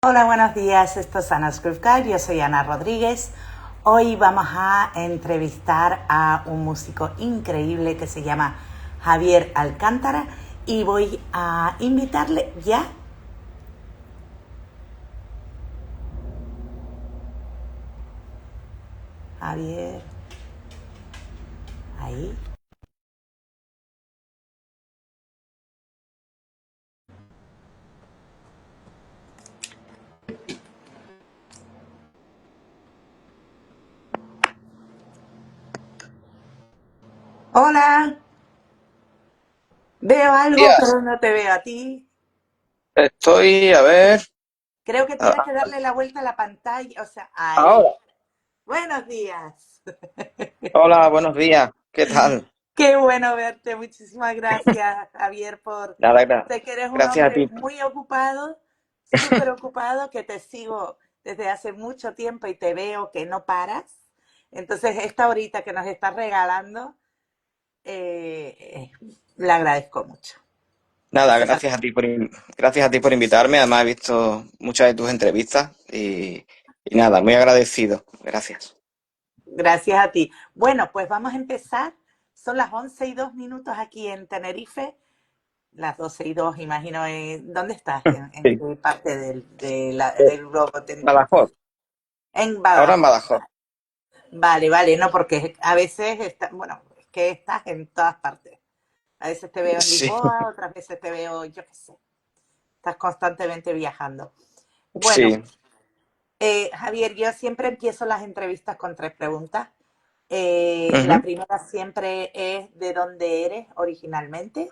Hola, buenos días. Esto es Ana Script Guide. Yo soy Ana Rodríguez. Hoy vamos a entrevistar a un músico increíble que se llama Javier Alcántara y voy a invitarle ya. Javier, ahí. Hola, veo algo, Días. pero no te veo a ti. Estoy, a ver, Creo que tienes a- que darle la vuelta a la pantalla. O sea, ahí. ahora. Buenos días. Hola, buenos días. ¿Qué tal? Qué bueno verte. Muchísimas gracias, Javier, por... Nada, Sé que eres un gracias a hombre ti. muy ocupado, súper ocupado, que te sigo desde hace mucho tiempo y te veo que no paras. Entonces, esta horita que nos estás regalando, le agradezco mucho. Nada, Se lo- gracias a ti por invitarme. Además, he visto muchas de tus entrevistas y nada, muy agradecido. Gracias. Gracias a ti. Bueno, pues vamos a empezar. Son las 11:02 aquí en Tenerife. Las 12:02, imagino. ¿Dónde estás? ¿En Sí. qué parte del globo? Badajoz. En Ahora en Badajoz. Badajoz. Vale, vale, no, porque a veces, bueno, es que estás en todas partes. A veces te veo en Sí, Lisboa, otras veces te veo, yo qué sé, estás constantemente viajando. Bueno, sí. Javier, yo siempre empiezo las entrevistas con tres preguntas. La Ujú, primera siempre es ¿de dónde eres originalmente?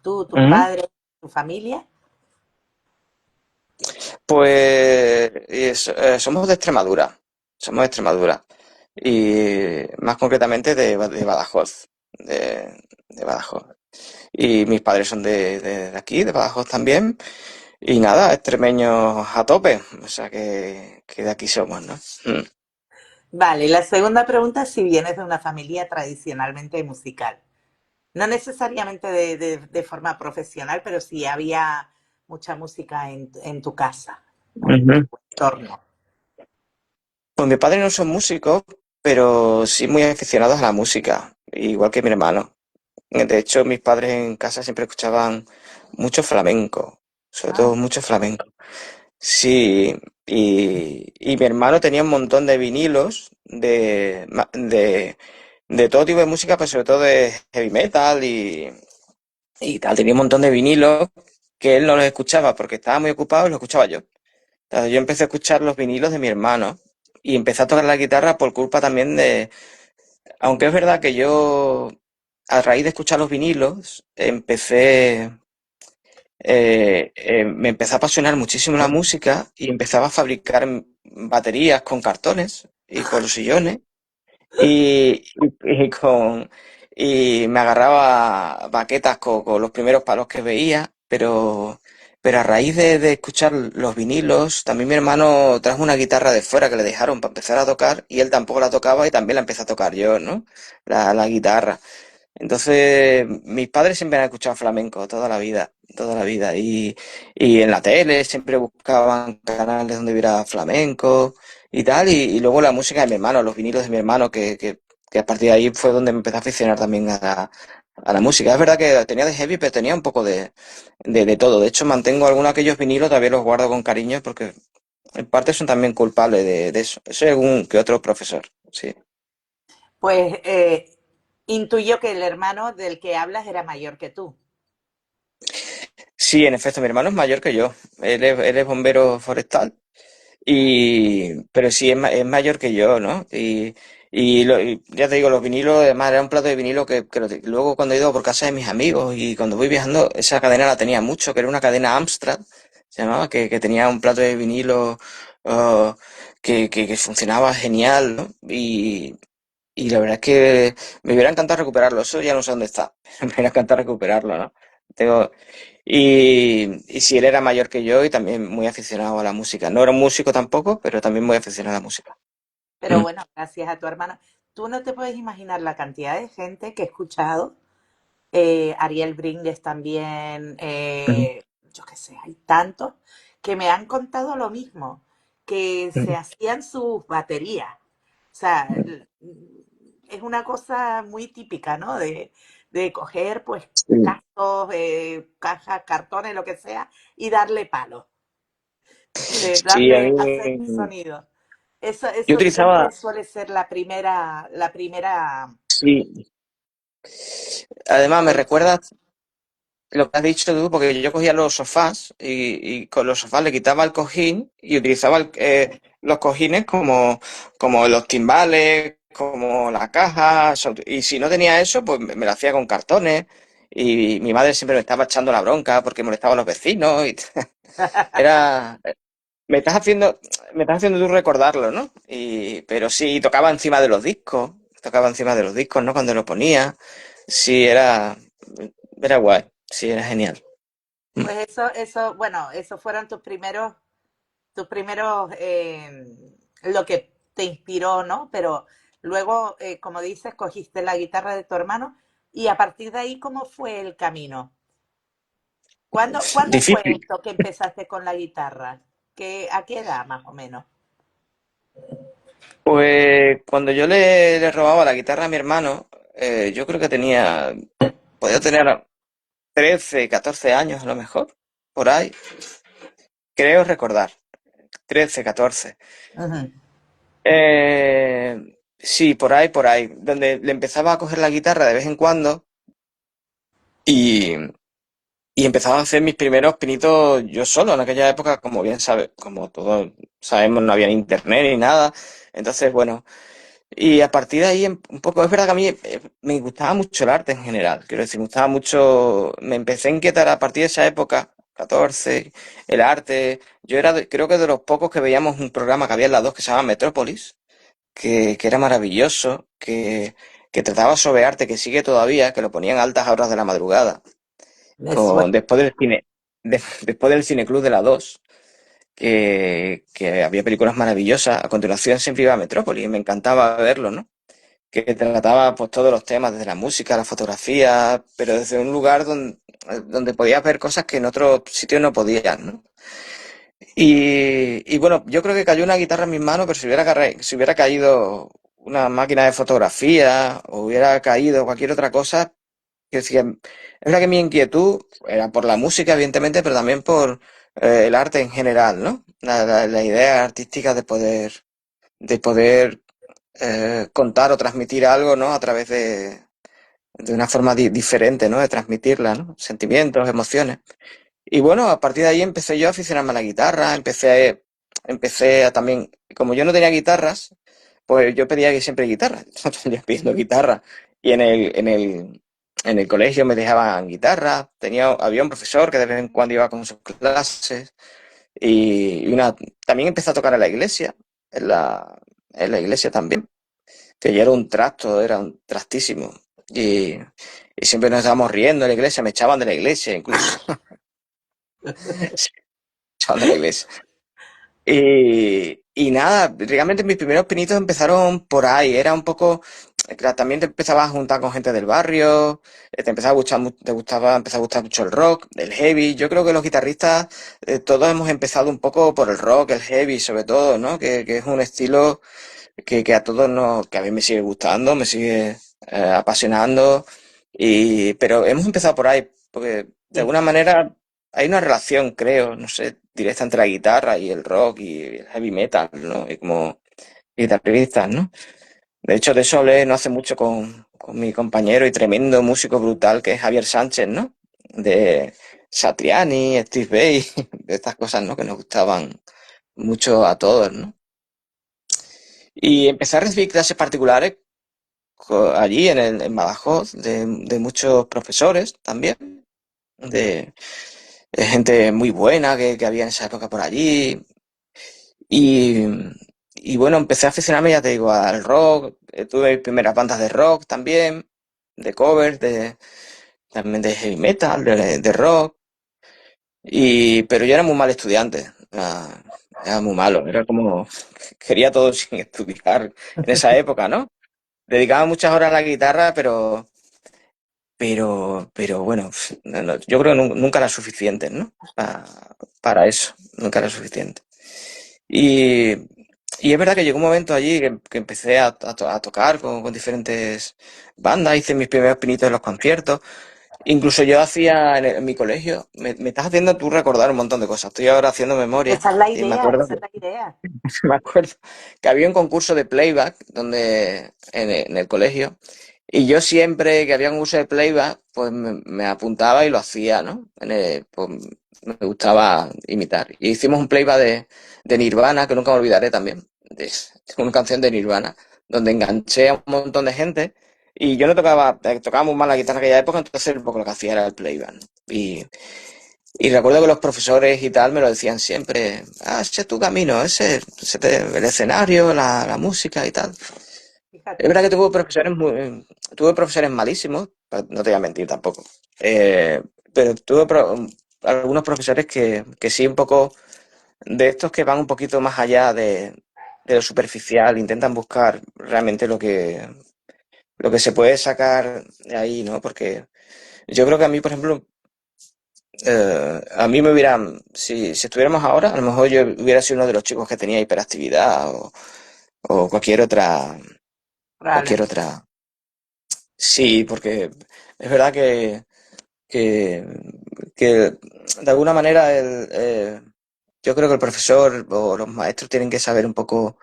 Tú, tus ujú. padres, tu familia. Pues somos de Extremadura. Somos de Extremadura. Y más concretamente de Badajoz. De Badajoz. Y mis padres son de aquí, de Badajoz también. Y nada, extremeños a tope. O sea que de aquí somos, ¿no? Mm. Vale, la segunda pregunta es si vienes de una familia tradicionalmente musical. No necesariamente de forma profesional, pero sí había mucha música en tu casa, ¿no? En tu Ujú. entorno. Pues mis padres no son músicos, pero sí muy aficionados a la música, igual que mi hermano. De hecho, mis padres en casa siempre escuchaban mucho flamenco, sobre todo Ah, mucho flamenco. Sí, y mi hermano tenía un montón de vinilos de todo tipo de música, pero sobre todo de heavy metal y tal. Tenía un montón de vinilos que él no los escuchaba porque estaba muy ocupado y los escuchaba yo. Entonces yo empecé a escuchar los vinilos de mi hermano y empecé a tocar la guitarra por culpa también de... Aunque es verdad que yo, a raíz de escuchar los vinilos, me empezó a apasionar muchísimo la música y empezaba a fabricar baterías con cartones y con los sillones y con y me agarraba baquetas con los primeros palos que veía, pero a raíz de escuchar los vinilos, también mi hermano trajo una guitarra de fuera que le dejaron para empezar a tocar y él tampoco la tocaba y también la empecé a tocar yo, ¿no? La guitarra. Entonces, mis padres siempre han escuchado flamenco toda la vida. Y en la tele siempre buscaban canales donde hubiera flamenco y tal. Y luego la música de mi hermano, los vinilos de mi hermano, que a partir de ahí fue donde me empecé a aficionar también a la música. Es verdad que tenía de heavy, pero tenía un poco de todo. De hecho, mantengo algunos de aquellos vinilos, todavía los guardo con cariño porque en parte son también culpables de eso. Soy algún que otro profesor, sí. pues intuyo que el hermano del que hablas era mayor que tú. Sí, en efecto, mi hermano es mayor que yo. Él es bombero forestal, pero sí es mayor que yo, ¿no? Y ya te digo, los vinilos, además era un plato de vinilo luego cuando he ido por casa de mis amigos y cuando voy viajando, esa cadena la tenía mucho, que era una cadena Amstrad, se llamaba, que tenía un plato de vinilo ah, que funcionaba genial, ¿no? Y la verdad es que me hubiera encantado recuperarlo. Eso ya no sé dónde está. Me hubiera encantado recuperarlo, ¿no? Tengo... y sí, él era mayor que yo y también muy aficionado a la música. No era un músico tampoco, pero también muy aficionado a la música. Pero Mm. bueno, gracias a tu hermano. Tú no te puedes imaginar la cantidad de gente que he escuchado. Ariel Brindes también, Ujú. yo qué sé, hay tantos que me han contado lo mismo, que se hacían sus baterías. O sea, es una cosa muy típica, ¿no? De coger, pues, Sí, cascos, cajas, cartones, lo que sea, y darle palo, sí, a mí hacer sonido. yo Eso siempre utilizaba, suele ser la primera sí, además me introducción. recuerda lo que has dicho tú, porque yo cogía los sofás y con los sofás le quitaba el cojín y utilizaba los cojines como los timbales, como la caja, y si no tenía eso, pues me lo hacía con cartones y mi madre siempre me estaba echando la bronca porque molestaba a los vecinos y era, me estás haciendo, me estás haciendo tú recordarlo, ¿no? Pero sí, tocaba encima de los discos, ¿no? Cuando lo ponía, sí, era guay, sí, era genial. Pues bueno, esos fueron tus primeros, lo que te inspiró, ¿no? Pero luego, como dices, cogiste la guitarra de tu hermano y a partir de ahí, ¿cómo fue el camino? ¿Cuándo fue Difícil. esto que empezaste con la guitarra? ¿A qué edad más o menos? Pues cuando yo le robaba la guitarra a mi hermano, yo creo que podía tener 13, 14 años a lo mejor, por ahí, creo recordar, 13, 14. Ujú. Sí, por ahí, donde le empezaba a coger la guitarra de vez en cuando y, y empezaba a hacer mis primeros pinitos yo solo. En aquella época, como bien sabe, como todos sabemos, no había ni internet ni nada. Entonces, bueno. Y a partir de ahí, un poco, es verdad que a mí me gustaba mucho el arte en general. Quiero decir, me gustaba mucho, me empecé a inquietar a partir de esa época, 14 el arte. Yo creo que de los pocos que veíamos un programa que había en las dos que se llama Metrópolis, que era maravilloso, que trataba sobre arte, que sigue todavía, que lo ponían a altas horas de la madrugada, Me suena. después del Cineclub de la 2 que había películas maravillosas. A continuación siempre iba a Metrópolis y me encantaba verlo, ¿no? Que trataba pues todos los temas, desde la música, la fotografía, pero desde un lugar donde podías ver cosas que en otros sitios no podías, ¿no? Y bueno, yo creo que cayó una guitarra en mis manos, pero si hubiera caído una máquina de fotografía o hubiera caído cualquier otra cosa, que decía, es verdad que mi inquietud era por la música, evidentemente, pero también por el arte en general, ¿no? La idea artística de poder contar o transmitir algo, ¿no? A través de una forma diferente, ¿no? De transmitirla, ¿no? Sentimientos, emociones. Y bueno, a partir de ahí empecé yo a aficionarme a la guitarra, empecé a también, como yo no tenía guitarras, pues yo pedía que siempre guitarra, yo pidiendo guitarra. Y en el colegio me dejaban guitarra, había un profesor que de vez en cuando iba con sus clases, y también empecé a tocar en la iglesia, en la iglesia también que ya era un trastísimo. Y, y siempre nos estábamos riendo en la iglesia, me echaban de la iglesia incluso, me echaban de la iglesia. Y nada, realmente mis primeros pinitos empezaron por ahí, era un poco, claro, también te empezabas a juntar con gente del barrio, te empezaba a gustar, empezaba a gustar mucho el rock, el heavy. Yo creo que los guitarristas, todos hemos empezado un poco por el rock, el heavy sobre todo, ¿no? Que es un estilo que a todos nos, que a mí me sigue gustando, me sigue apasionando, pero hemos empezado por ahí, porque de Sí. alguna manera hay una relación, creo, no sé, directa entre la guitarra y el rock y el heavy metal, ¿no? Y como guitarristas, ¿no? De hecho, de eso hablé no hace mucho con mi compañero y tremendo músico brutal que es Javier Sánchez, ¿no? De Satriani, Steve Vai, de estas cosas, ¿no? Que nos gustaban mucho a todos, ¿no? Y empecé a recibir clases particulares allí en Badajoz, de muchos profesores también, de gente muy buena que había en esa época por allí. Y, y bueno, empecé a aficionarme, ya te digo, al rock. Tuve mis primeras bandas de rock también, de covers, también de heavy metal, de rock. Pero yo era muy mal estudiante, era muy malo, era como, quería todo sin estudiar en esa época, ¿no? Dedicaba muchas horas a la guitarra, pero pero bueno, yo creo que nunca era suficiente, ¿no? Para eso, nunca era suficiente. Y, y es verdad que llegó un momento allí que empecé a tocar con diferentes bandas, hice mis primeros pinitos en los conciertos. Incluso yo hacía en mi colegio, me estás haciendo tú recordar un montón de cosas. Estoy ahora haciendo memoria Esa es la y me idea, acuerdo esa es la idea. me acuerdo que había un concurso de playback en el colegio y yo siempre que había un curso de playback pues me apuntaba y lo hacía, ¿no? Pues, me gustaba imitar. Y hicimos un playback de Nirvana que nunca me olvidaré también, de una canción de Nirvana, donde enganché a un montón de gente y yo no tocaba muy mal la guitarra en aquella época, entonces un poco lo que hacía era el playback, ¿no? Y recuerdo que los profesores y tal me lo decían siempre, ese es tu camino, el escenario, la música y tal. Es Fíjate. verdad que tuve profesores malísimos, pero no te voy a mentir tampoco. Pero algunos profesores que sí un poco de estos que van un poquito más allá de lo superficial, intentan buscar realmente lo que se puede sacar de ahí, ¿no? Porque yo creo que a mí, por ejemplo, a mí me hubieran, si estuviéramos ahora, a lo mejor yo hubiera sido uno de los chicos que tenía hiperactividad o cualquier Probablemente. otra. Sí, porque es verdad que, que de alguna manera yo creo que el profesor o los maestros tienen que saber un poco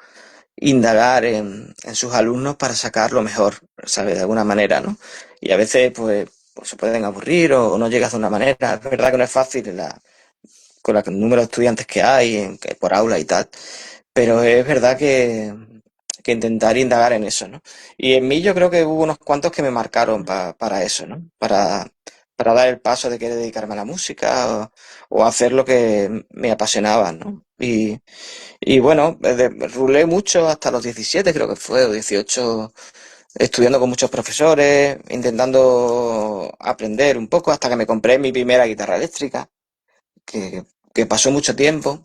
indagar en sus alumnos para sacar lo mejor, ¿sabes? De alguna manera, ¿no? Y a veces, pues se pueden aburrir o no llegas de una manera. Es verdad que no es fácil con el número de estudiantes que hay por aula y tal. Pero es verdad que intentar indagar en eso, ¿no? Y en mí yo creo que hubo unos cuantos que me marcaron para eso, ¿no? Para dar el paso de querer dedicarme a la música o hacer lo que me apasionaba, ¿no? Y bueno, rulé mucho hasta los 17 creo que fue, o 18 estudiando con muchos profesores, intentando aprender un poco hasta que me compré mi primera guitarra eléctrica, que pasó mucho tiempo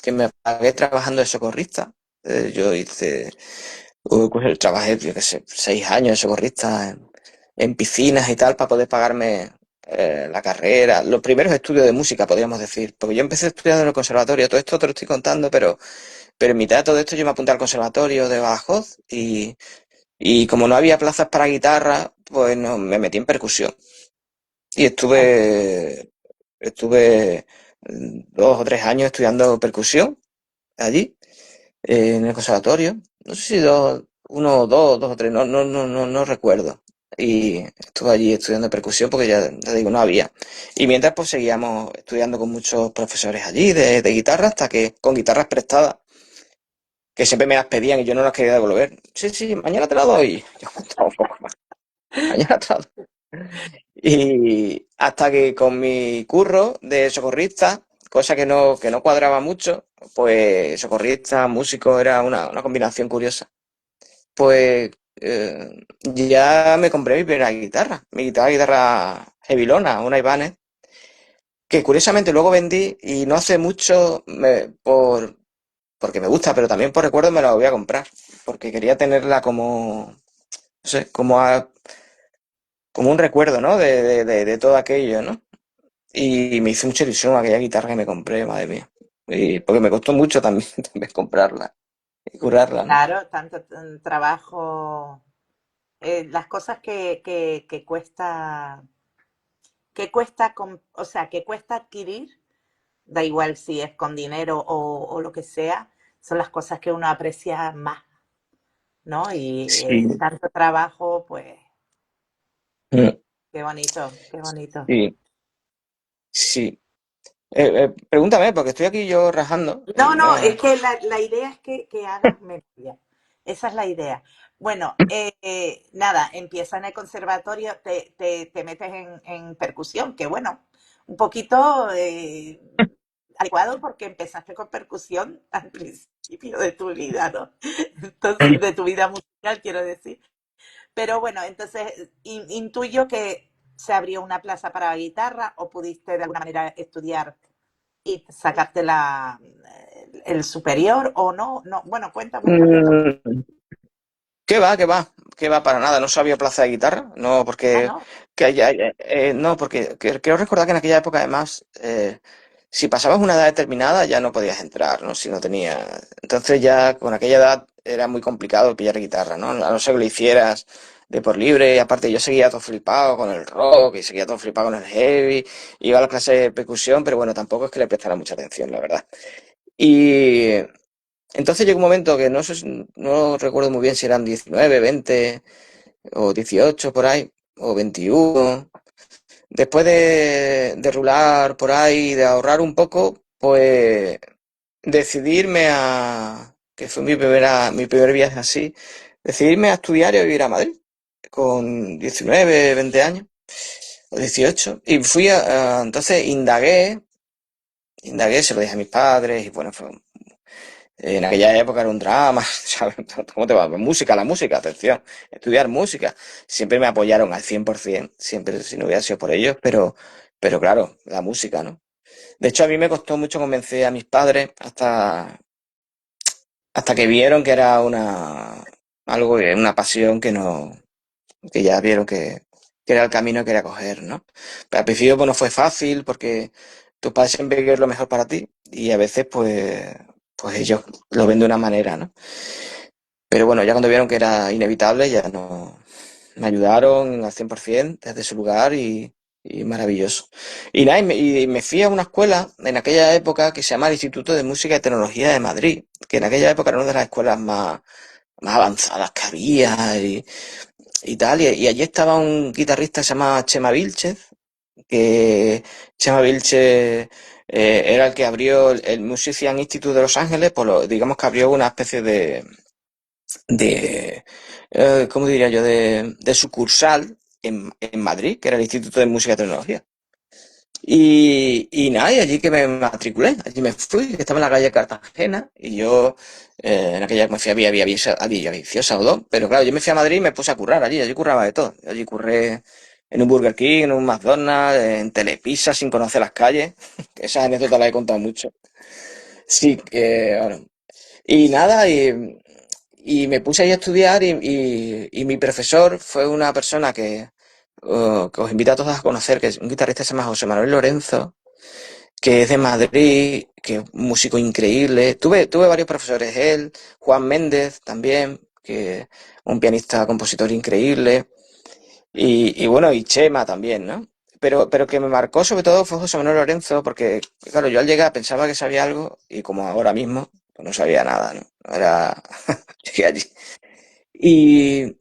que me pagué trabajando de socorrista. Yo trabajé, yo qué sé, 6 años de socorrista en piscinas y tal para poder pagarme la carrera, los primeros estudios de música, podríamos decir. Porque yo empecé estudiando en el conservatorio, todo esto te lo estoy contando, pero en mitad de todo esto yo me apunté al conservatorio de Badajoz y como no había plazas para guitarra, pues no, me metí en percusión. Y estuve 2 o 3 años estudiando percusión allí en el conservatorio. No sé si uno o dos o tres, no recuerdo. Y estuve allí estudiando percusión porque ya digo, no había. Y mientras pues seguíamos estudiando con muchos profesores allí de guitarra hasta que con guitarras prestadas, que siempre me las pedían y yo no las quería devolver. Sí, sí, mañana te la doy. Yo aguantaba un poco más. Mañana te la doy. Y hasta que con mi curro de socorrista, cosa que no cuadraba mucho, pues socorrista, músico, era una combinación curiosa. Pues ya me compré mi primera guitarra, guitarra Hevilona, una Ibanez, que curiosamente luego vendí y no hace mucho porque me gusta, pero también por recuerdo me la voy a comprar, porque quería tenerla como, no sé, como un recuerdo, ¿no? De todo aquello, ¿no? Y me hizo mucha ilusión aquella guitarra que me compré, madre mía. Y porque me costó mucho también, también comprarla y curarla, ¿no? Claro, tanto trabajo, las cosas o sea, que cuesta adquirir, da igual si es con dinero o lo que sea, son las cosas que uno aprecia más, ¿no? Y Sí, tanto trabajo, pues, mm, qué bonito, qué bonito. sí, sí. Pregúntame, porque estoy aquí yo rajando No, y no, es no. que la idea es que hagas memoria. Esa es la idea. Bueno, nada, empieza en el conservatorio, te metes en percusión, que bueno, un poquito adecuado porque empezaste con percusión al principio de tu vida, ¿no? Entonces, de tu vida musical, quiero decir. Pero bueno, entonces intuyo que se abrió una plaza para la guitarra o pudiste de alguna manera estudiar y sacarte el superior o no, no, bueno, cuéntame un poquito. Mm, ¿Qué va, qué va? que va para nada, no sabía plaza de guitarra, no, Ah, porque, no. no, porque creo recordar que en aquella época además, si pasabas una edad determinada ya no podías entrar, ¿no? Si no tenías, entonces ya con aquella edad era muy complicado pillar guitarra, ¿no? A no ser que lo hicieras de por libre, y aparte yo seguía todo flipado con el rock y seguía todo flipado con el heavy, iba a las clases de percusión, pero bueno, tampoco es que le prestara mucha atención, la verdad. Y entonces llegó un momento que no sé, no recuerdo muy bien si eran 19, 20 o 18 por ahí, o 21. Después de rular por ahí, de ahorrar un poco, pues decidirme que fue mi primer viaje así, decidirme a estudiar y a vivir a Madrid con 19, 20 años o 18. Y entonces indagué, se lo dije a mis padres y bueno, en aquella época era un drama, ¿sabes? ¿Cómo te va? Música, la música, atención, estudiar música. Siempre me apoyaron al 100%, siempre si no hubiera sido por ellos, pero claro, la música, ¿no? De hecho, a mí me costó mucho convencer a mis padres hasta que vieron que era una pasión que no, que ya vieron que era el camino que quería coger, ¿no? Pero al principio, pues no fue fácil porque tus padres siempre quieren lo mejor para ti y a veces, pues ellos lo ven de una manera, ¿no? Pero bueno, ya cuando vieron que era inevitable, ya no me ayudaron al 100% desde su lugar y maravilloso. Y nada, y me fui a una escuela en aquella época que se llama el Instituto de Música y Tecnología de Madrid, que en aquella época era una de las escuelas más avanzadas que había y tal. Y allí estaba un guitarrista que se llama Chema Vilchez, que Chema Vilchez era el que abrió el Musician Institute de Los Ángeles, digamos que abrió una especie de ¿cómo diría yo?, de sucursal en Madrid, que era el Instituto de Música y Tecnología. Y nada, y allí que me matriculé, allí me fui, que estaba en la calle Cartagena, y yo en aquella que me fui había viciosa o dos, pero claro, yo me fui a Madrid y me puse a currar allí curraba de todo. Allí curré en un Burger King, en un McDonald's, en Telepizza sin conocer las calles, que esas anécdotas las he contado mucho. Sí, bueno, y nada, y me puse ahí a estudiar y mi profesor fue una persona que os invito a todos a conocer, que es un guitarrista que se llama José Manuel Lorenzo, que es de Madrid, que es un músico increíble. Tuve varios profesores, él, Juan Méndez también, que es un pianista, compositor increíble, y bueno, y Chema también, ¿no? Pero que me marcó sobre todo fue José Manuel Lorenzo, porque, claro, yo al llegar pensaba que sabía algo, y como ahora mismo, pues no sabía nada, ¿no? Era... Llegué allí. Y,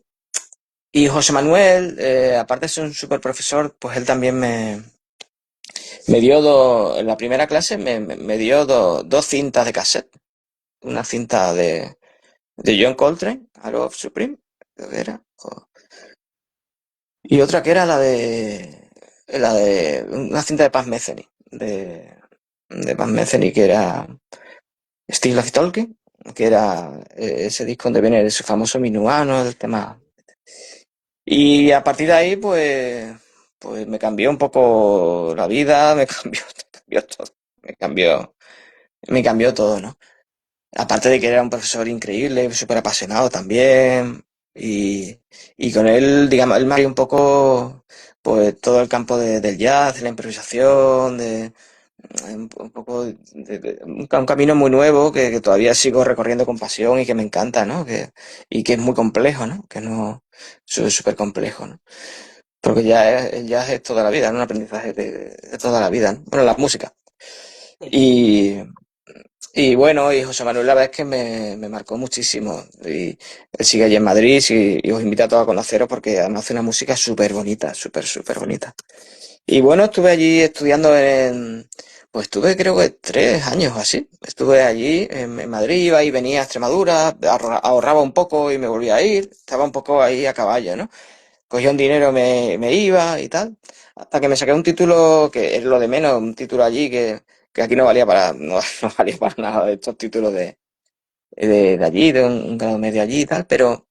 y José Manuel, aparte de ser un super profesor, pues él también me dio en la primera clase me dio dos cintas de cassette. Una cinta de John Coltrane, Arrow of Supreme, creo que era. Y otra que era la de una cinta de Paz Metheny, de Paz Metheny, que era Still Life Talking, que era ese disco donde viene ese famoso minuano, el tema. Y a partir de ahí, pues me cambió un poco la vida, me cambió, me cambió todo, me cambió, me cambió todo, ¿no? Aparte de que era un profesor increíble, súper apasionado también, y con él, digamos, él me abrió un poco, pues todo el campo del jazz, de la improvisación, un poco un camino muy nuevo que todavía sigo recorriendo con pasión y que me encanta, ¿no? Y que es muy complejo, ¿no? Que no, es súper complejo, ¿no? Porque el jazz es toda la vida, ¿no? Un aprendizaje de toda la vida, ¿no? Bueno, la música. Sí. Y, y bueno, y José Manuel la verdad es que me marcó muchísimo. Y él sigue allí en Madrid y os invito a todos a conoceros porque además hace una música súper bonita, súper, súper bonita. Y bueno, estuve allí estudiando pues estuve creo que 3 años o así. Estuve allí en Madrid, iba y venía a Extremadura, ahorraba un poco y me volvía a ir. Estaba un poco ahí a caballo, ¿no? Cogía un dinero, me iba y tal. Hasta que me saqué un título que es lo de menos, un título allí que aquí no valía no valía para nada de estos títulos de allí, de un grado medio allí y tal, pero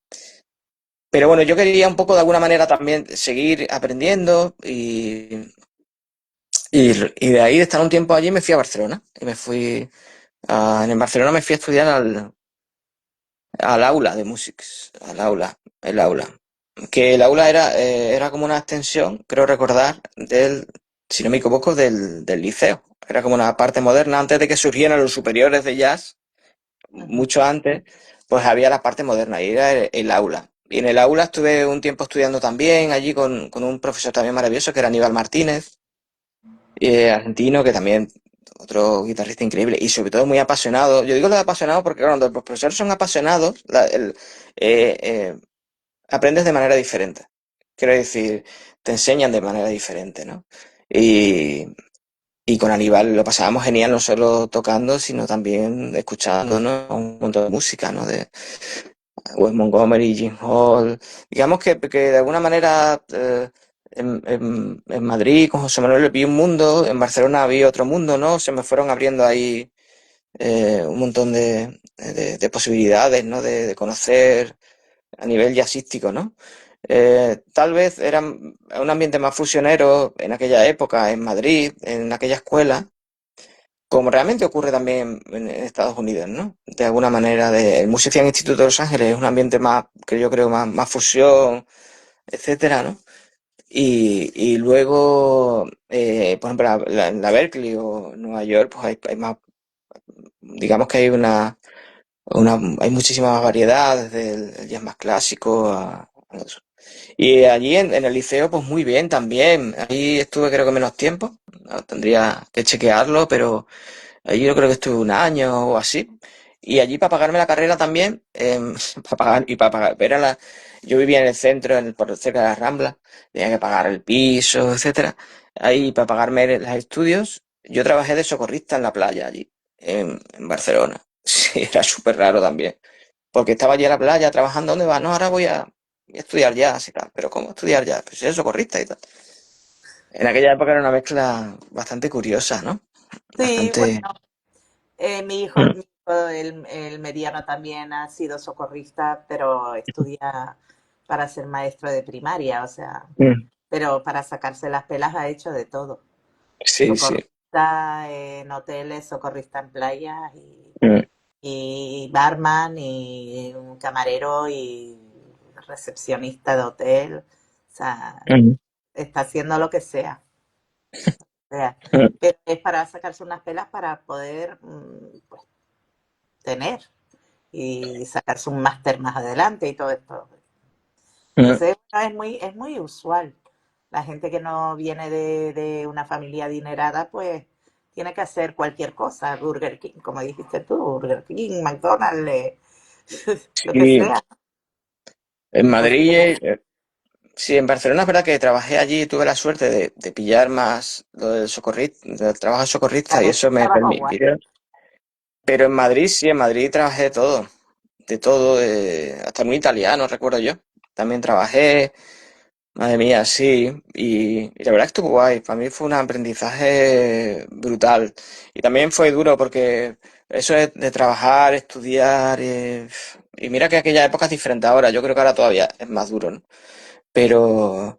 bueno, yo quería un poco de alguna manera también seguir aprendiendo y de ahí, de estar un tiempo allí, me fui a Barcelona. En Barcelona me fui a estudiar al aula de Musics, al aula, el aula. Que el aula era como una extensión, creo recordar, si no me equivoco, del liceo. Era como una parte moderna, antes de que surgieran los superiores de jazz, Ujú. mucho antes, pues había la parte moderna y era el aula. Y en el aula estuve un tiempo estudiando también, allí con un profesor también maravilloso, que era Aníbal Martínez, argentino, que también otro guitarrista increíble y sobre todo muy apasionado. Yo digo lo de apasionado porque claro, cuando los profesores son apasionados, eh, eh, aprendes de manera diferente. Quiero decir, te enseñan de manera diferente, ¿no? Y, y con Aníbal lo pasábamos genial, no solo tocando, sino también escuchando, ¿no? Un montón de música, ¿no? De Wes Montgomery, Jim Hall. Digamos que de alguna manera en Madrid con José Manuel vi un mundo, en Barcelona vi otro mundo, ¿no? Se me fueron abriendo ahí un montón de posibilidades, ¿no? De conocer a nivel jazzístico, ¿no? Tal vez era un ambiente más fusionero en aquella época, en Madrid, en aquella escuela, como realmente ocurre también en Estados Unidos, ¿no? De alguna manera, el Musician Institute de Los Ángeles es un ambiente más, que yo creo, más fusión, etcétera, ¿no? Y luego, por ejemplo, en la Berkeley o Nueva York, pues hay más, digamos que hay hay muchísimas más variedades del jazz más clásico a eso. Y allí en el liceo, pues muy bien también. Ahí estuve creo que menos tiempo. No, tendría que chequearlo, pero allí yo creo que estuve un año o así. Y allí para pagarme la carrera también, para pagar y para pagar. Yo vivía en el centro, por cerca de la Rambla, tenía que pagar el piso, etcétera. Ahí para pagarme los estudios, yo trabajé de socorrista en la playa allí, en Barcelona. Sí, era súper raro también. Porque estaba allí en la playa trabajando, ¿dónde va? No, ahora voy a estudiar jazz y tal. Pero ¿cómo estudiar jazz? Pues soy socorrista y tal. En aquella época era una mezcla bastante curiosa, ¿no? Sí, Bastante. bueno, mi hijo, el mediano también ha sido socorrista, pero estudia para ser maestro de primaria, o sea, Mm. pero para sacarse las pelas ha hecho de todo. Sí, sí. Socorrista en hoteles, socorrista en playas Mm, y barman y un camarero y recepcionista de hotel. O sea, mm, está haciendo lo que sea. O sea, mm, pero es para sacarse unas pelas para poder pues, tener y sacarse un máster más adelante y todo esto. mm, Entonces, bueno, es muy usual. La gente que no viene de una familia adinerada, pues tiene que hacer cualquier cosa. Burger King, como dijiste tú, Burger King, McDonald's, lo que sí. sea. En Y pues Madrid, sí, en Barcelona es verdad que trabajé allí y tuve la suerte de pillar más lo del socorrista, del trabajo de socorrista y también eso me trabajo guay. permitió. Pero en Madrid, sí, en Madrid trabajé de todo, hasta muy italiano, recuerdo yo. También trabajé, madre mía, sí, y la verdad que estuvo guay. Para mí fue un aprendizaje brutal. Y también fue duro porque eso de trabajar, estudiar, y mira que aquella época es diferente ahora. Yo creo que ahora todavía es más duro, ¿no? Pero,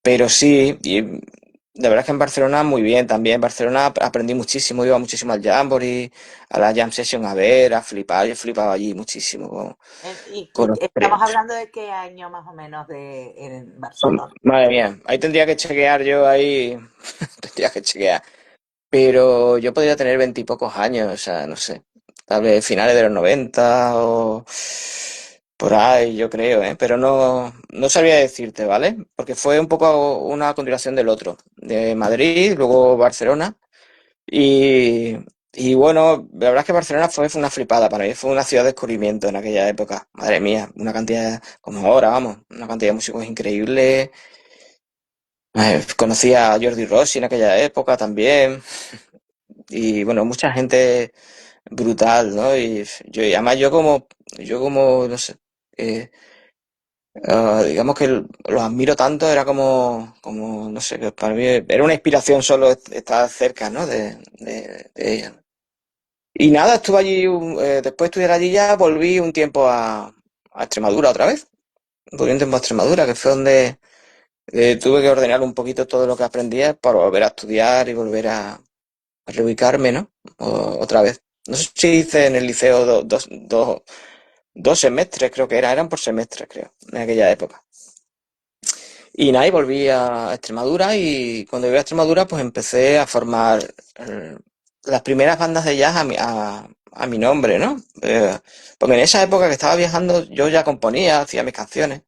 pero sí, y de verdad es que en Barcelona muy bien también. En Barcelona aprendí muchísimo, iba muchísimo al Jamboree, a la Jam Session a ver, a flipar. Yo flipaba allí muchísimo con Y los estamos premios. hablando de qué año más o menos en Barcelona. Madre mía, ahí tendría que chequear yo ahí, tendría que chequear. Pero yo podría tener veintipocos años, o sea, no sé, tal vez finales de los 90 o por ahí, yo creo, ¿eh? Pero no sabría decirte, ¿vale? Porque fue un poco una continuación del otro, de Madrid, luego Barcelona. Y, y bueno, la verdad es que Barcelona fue una flipada para mí, fue una ciudad de descubrimiento en aquella época. Madre mía, una cantidad, como ahora, vamos, una cantidad de músicos increíbles. Conocí a Jordi Rossi en aquella época también. Y bueno, mucha gente brutal, ¿no? Y además no sé, eh, digamos que los admiro tanto, era no sé, que para mí era una inspiración solo estar cerca, ¿no? De ellos. Y nada, estuve allí, después de estudiar allí ya volví un tiempo a Extremadura otra vez. Volví un tiempo a Extremadura, que fue donde tuve que ordenar un poquito todo lo que aprendía para volver a estudiar y volver a reubicarme, ¿no? Otra vez. No sé si hice en el liceo 2 semestres creo que eran por semestre, creo, en aquella época. Y nada, y volví a Extremadura y cuando llegué a Extremadura pues empecé a formar eh, las primeras bandas de jazz a mi nombre, ¿no? Porque en esa época que estaba viajando yo ya componía, hacía mis canciones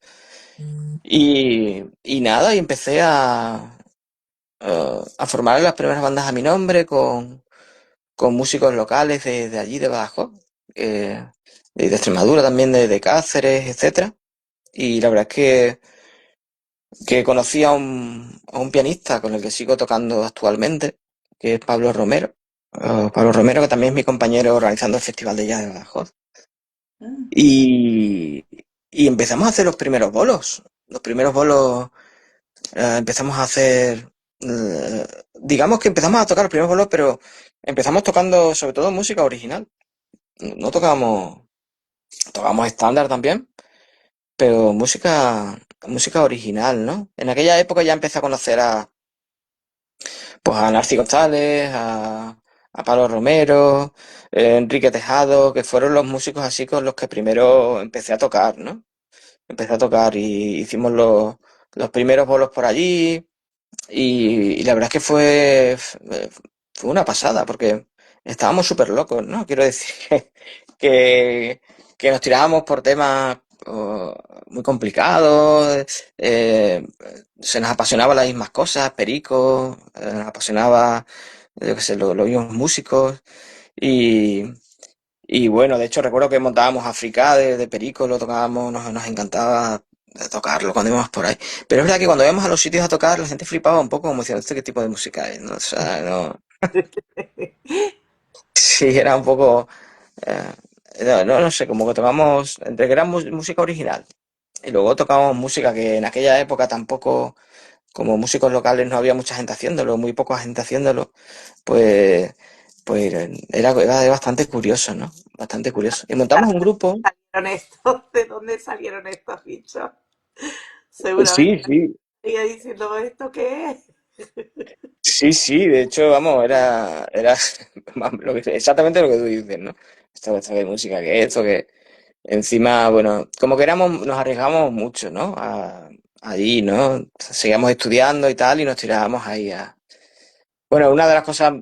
y nada, y empecé a formar las primeras bandas a mi nombre con músicos locales de allí, de Badajoz, eh, de Extremadura también, de Cáceres, etcétera. Y la verdad es que conocí a un pianista con el que sigo tocando actualmente, que es Pablo Romero. Pablo Romero, que también es mi compañero organizando el Festival de Jazz de Badajoz. Mm. Y, y empezamos a hacer los primeros bolos. Los primeros bolos empezamos a hacer, digamos que empezamos a tocar los primeros bolos, pero empezamos tocando sobre todo música original. No tocábamos estándar también, pero música original, ¿no? En aquella época ya empecé a conocer pues a Narci González, a Pablo Romero, Enrique Tejado, que fueron los músicos así con los que primero empecé a tocar, ¿no? Empecé a tocar y hicimos los primeros bolos por allí y la verdad es que fue una pasada porque estábamos súper locos, ¿no? Quiero decir que, que nos tirábamos por temas muy complicados, eh, se nos apasionaban las mismas cosas, Perico, nos apasionaba, yo qué sé, los mismos músicos y, y bueno, de hecho recuerdo que montábamos África de Perico, lo tocábamos, nos encantaba tocarlo cuando íbamos por ahí. Pero es verdad que cuando íbamos a los sitios a tocar, la gente flipaba un poco como diciendo, ¿este qué tipo de música es? ¿No? O sea, no. Sí, era un poco. eh, no sé, como que tocamos, entre que era música original y luego tocábamos música que en aquella época tampoco, como músicos locales no había mucha gente haciéndolo, muy poca gente haciéndolo, pues, pues era bastante curioso, ¿no? Bastante curioso. Y montamos un grupo. ¿Salieron estos? ¿De dónde salieron estos bichos? Sí, Seguramente sí, estaría diciendo esto qué es. sí, sí, de hecho, vamos, era exactamente lo que tú dices, ¿no? Esto de música, que esto, que encima, bueno, como que nos arriesgamos mucho, ¿no? Allí, ¿no? Seguíamos estudiando y tal, y nos tirábamos ahí a. Bueno, una de las cosas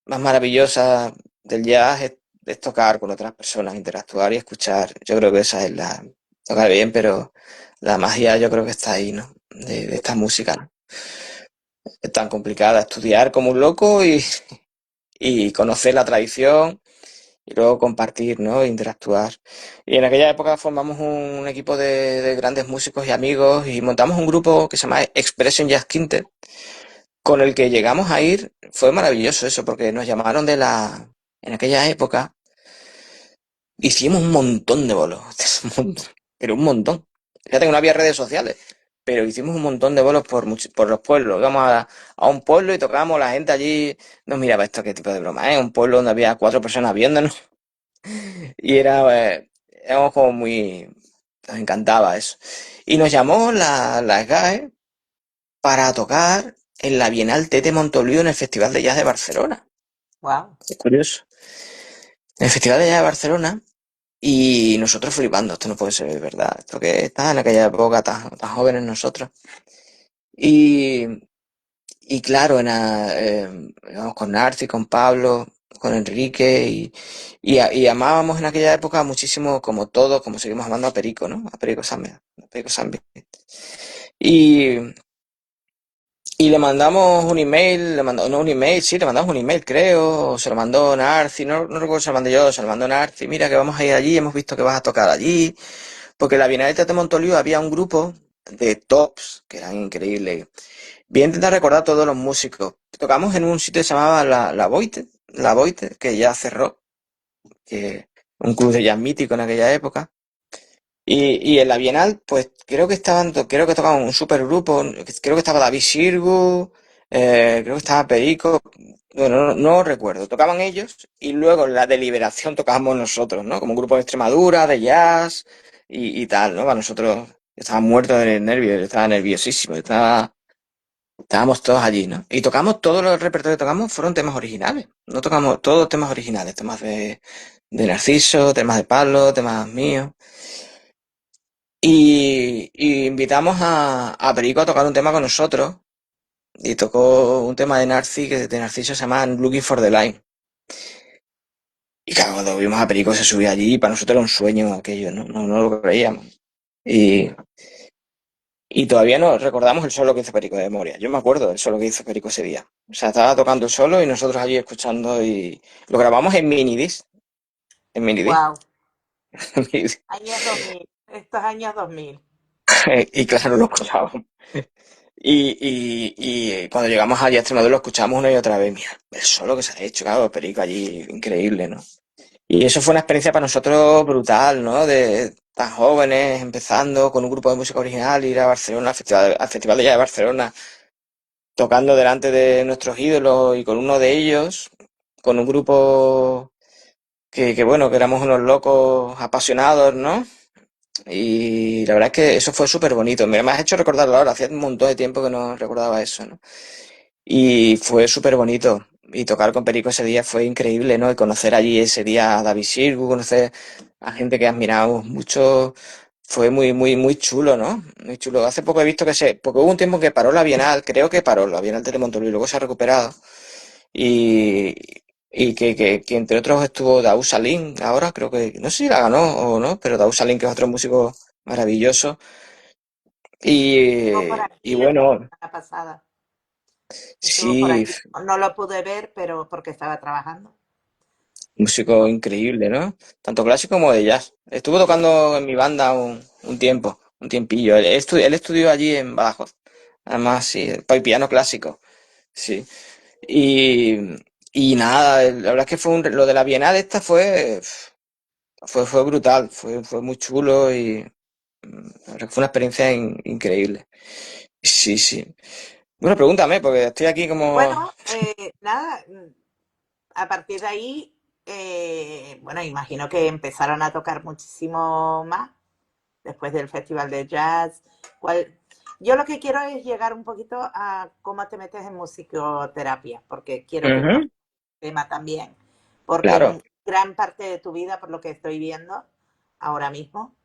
más maravillosas del jazz es tocar con otras personas, interactuar y escuchar. Yo creo que esa es tocar bien, pero la magia yo creo que está ahí, ¿no? De esta música, ¿no? Es tan complicada, estudiar como un loco y conocer la tradición y luego compartir, ¿no? Interactuar. Y en aquella época formamos un equipo de grandes músicos y amigos y montamos un grupo que se llama Expression Jazz Quintet, con el que llegamos a ir. Fue maravilloso eso, porque nos llamaron en aquella época, hicimos un montón de bolos, un montón, pero un montón. Fíjate que no había redes sociales, pero hicimos un montón de bolos por los pueblos. Íbamos a un pueblo y tocábamos, la gente allí nos miraba esto, qué tipo de broma, ¿eh? Un pueblo donde había 4 personas viéndonos y éramos como muy, nos encantaba eso. Y nos llamó la SGAE para tocar en la Bienal Tete Montoliu en el Festival de Jazz de Barcelona. Wow. Es curioso. En el Festival de Jazz de Barcelona y nosotros flipando, esto no puede ser verdad, esto que está en aquella época tan jóvenes nosotros. Y, y claro, íbamos con Narci, con Pablo, con Enrique y amábamos en aquella época muchísimo, como todos, como seguimos amando a Perico, ¿no? A Perico Sambe, a Perico Sambe. Y, y le mandamos un email, no un email, sí, le mandamos un email, creo, o se lo mandó Narci, no recuerdo si se lo mandé yo, se lo mandó Narci, mira que vamos a ir allí, hemos visto que vas a tocar allí, porque en la Bienal de Montoliu había un grupo de tops que eran increíbles. Voy a intentar recordar todos los músicos. Tocamos en un sitio que se llamaba La Boite, que ya cerró, que un club de jazz mítico en aquella época. Y en la Bienal, pues creo que tocaban un supergrupo, creo que estaba David Sirgu, creo que estaba Perico, bueno, no recuerdo, tocaban ellos y luego en la deliberación tocábamos nosotros, ¿no? Como un grupo de Extremadura, de jazz y tal, ¿no? Para nosotros estaba muerto de nervios, estaba nerviosísimo, estaba. Estábamos todos allí, ¿no? Y tocamos, todos los repertorios que tocamos fueron temas originales. No tocamos todos temas originales, temas de Narciso, temas de Pablo, temas míos. Y invitamos a Perico a tocar un tema con nosotros. Y tocó un tema de Narciso se llama Looking for the Line. Y claro, cuando vimos a Perico se subía allí, para nosotros era un sueño aquello, ¿no? No lo creíamos. Y, y todavía no recordamos el solo que hizo Perico de memoria. Yo me acuerdo del solo que hizo Perico ese día. O sea, estaba tocando el solo y nosotros allí escuchando y lo grabamos en minidisc. En minidisc. Wow, años 2000, estos años 2000. Y claro, lo escuchábamos. Y cuando llegamos allí a Extremadura lo escuchamos una y otra vez. Mira, el solo que se ha hecho, claro, Perico allí, increíble, ¿no? Y eso fue una experiencia para nosotros brutal, ¿no? De tan jóvenes, empezando con un grupo de música original, ir a Barcelona, al Festival de Jazz de Barcelona, tocando delante de nuestros ídolos y con uno de ellos, con un grupo bueno, que éramos unos locos apasionados, ¿no? Y la verdad es que eso fue súper bonito. Mira, me has hecho recordarlo ahora, hacía un montón de tiempo que no recordaba eso, ¿no? Y fue súper bonito. Y tocar con Perico ese día fue increíble, ¿no? Y conocer allí ese día a David Sirgu, conocer a gente que admiramos mucho, fue muy chulo, ¿no? Muy chulo. Hace poco he visto porque hubo un tiempo que paró la Bienal, creo que paró la Bienal de Montoliu, y luego se ha recuperado. Y, y que entre otros estuvo Daú Salim, ahora creo que, no sé si la ganó o no, pero Daú Salim, que es otro músico maravilloso. Estuvo por Y aquí la bueno, semana pasada. Estuvo por sí, aquí. No lo pude ver, pero porque estaba trabajando. músico increíble, ¿no? Tanto clásico como de jazz. Estuvo tocando en mi banda un tiempo, un tiempillo. Él estudió allí en Badajoz. Además, sí, piano clásico, sí. Y, y nada, la verdad es que lo de la Bienal esta fue brutal, fue muy chulo y la verdad que fue una experiencia increíble. Sí, sí. Bueno, pregúntame, porque estoy aquí como... Bueno, nada, a partir de ahí, bueno, imagino que empezaron a tocar muchísimo más después del Festival de Jazz. ¿Cuál? Yo lo que quiero es llegar un poquito a cómo te metes en musicoterapia, porque quiero que Ujú, toque el tema también, porque claro. es gran parte de tu vida, por lo que estoy viendo ahora mismo,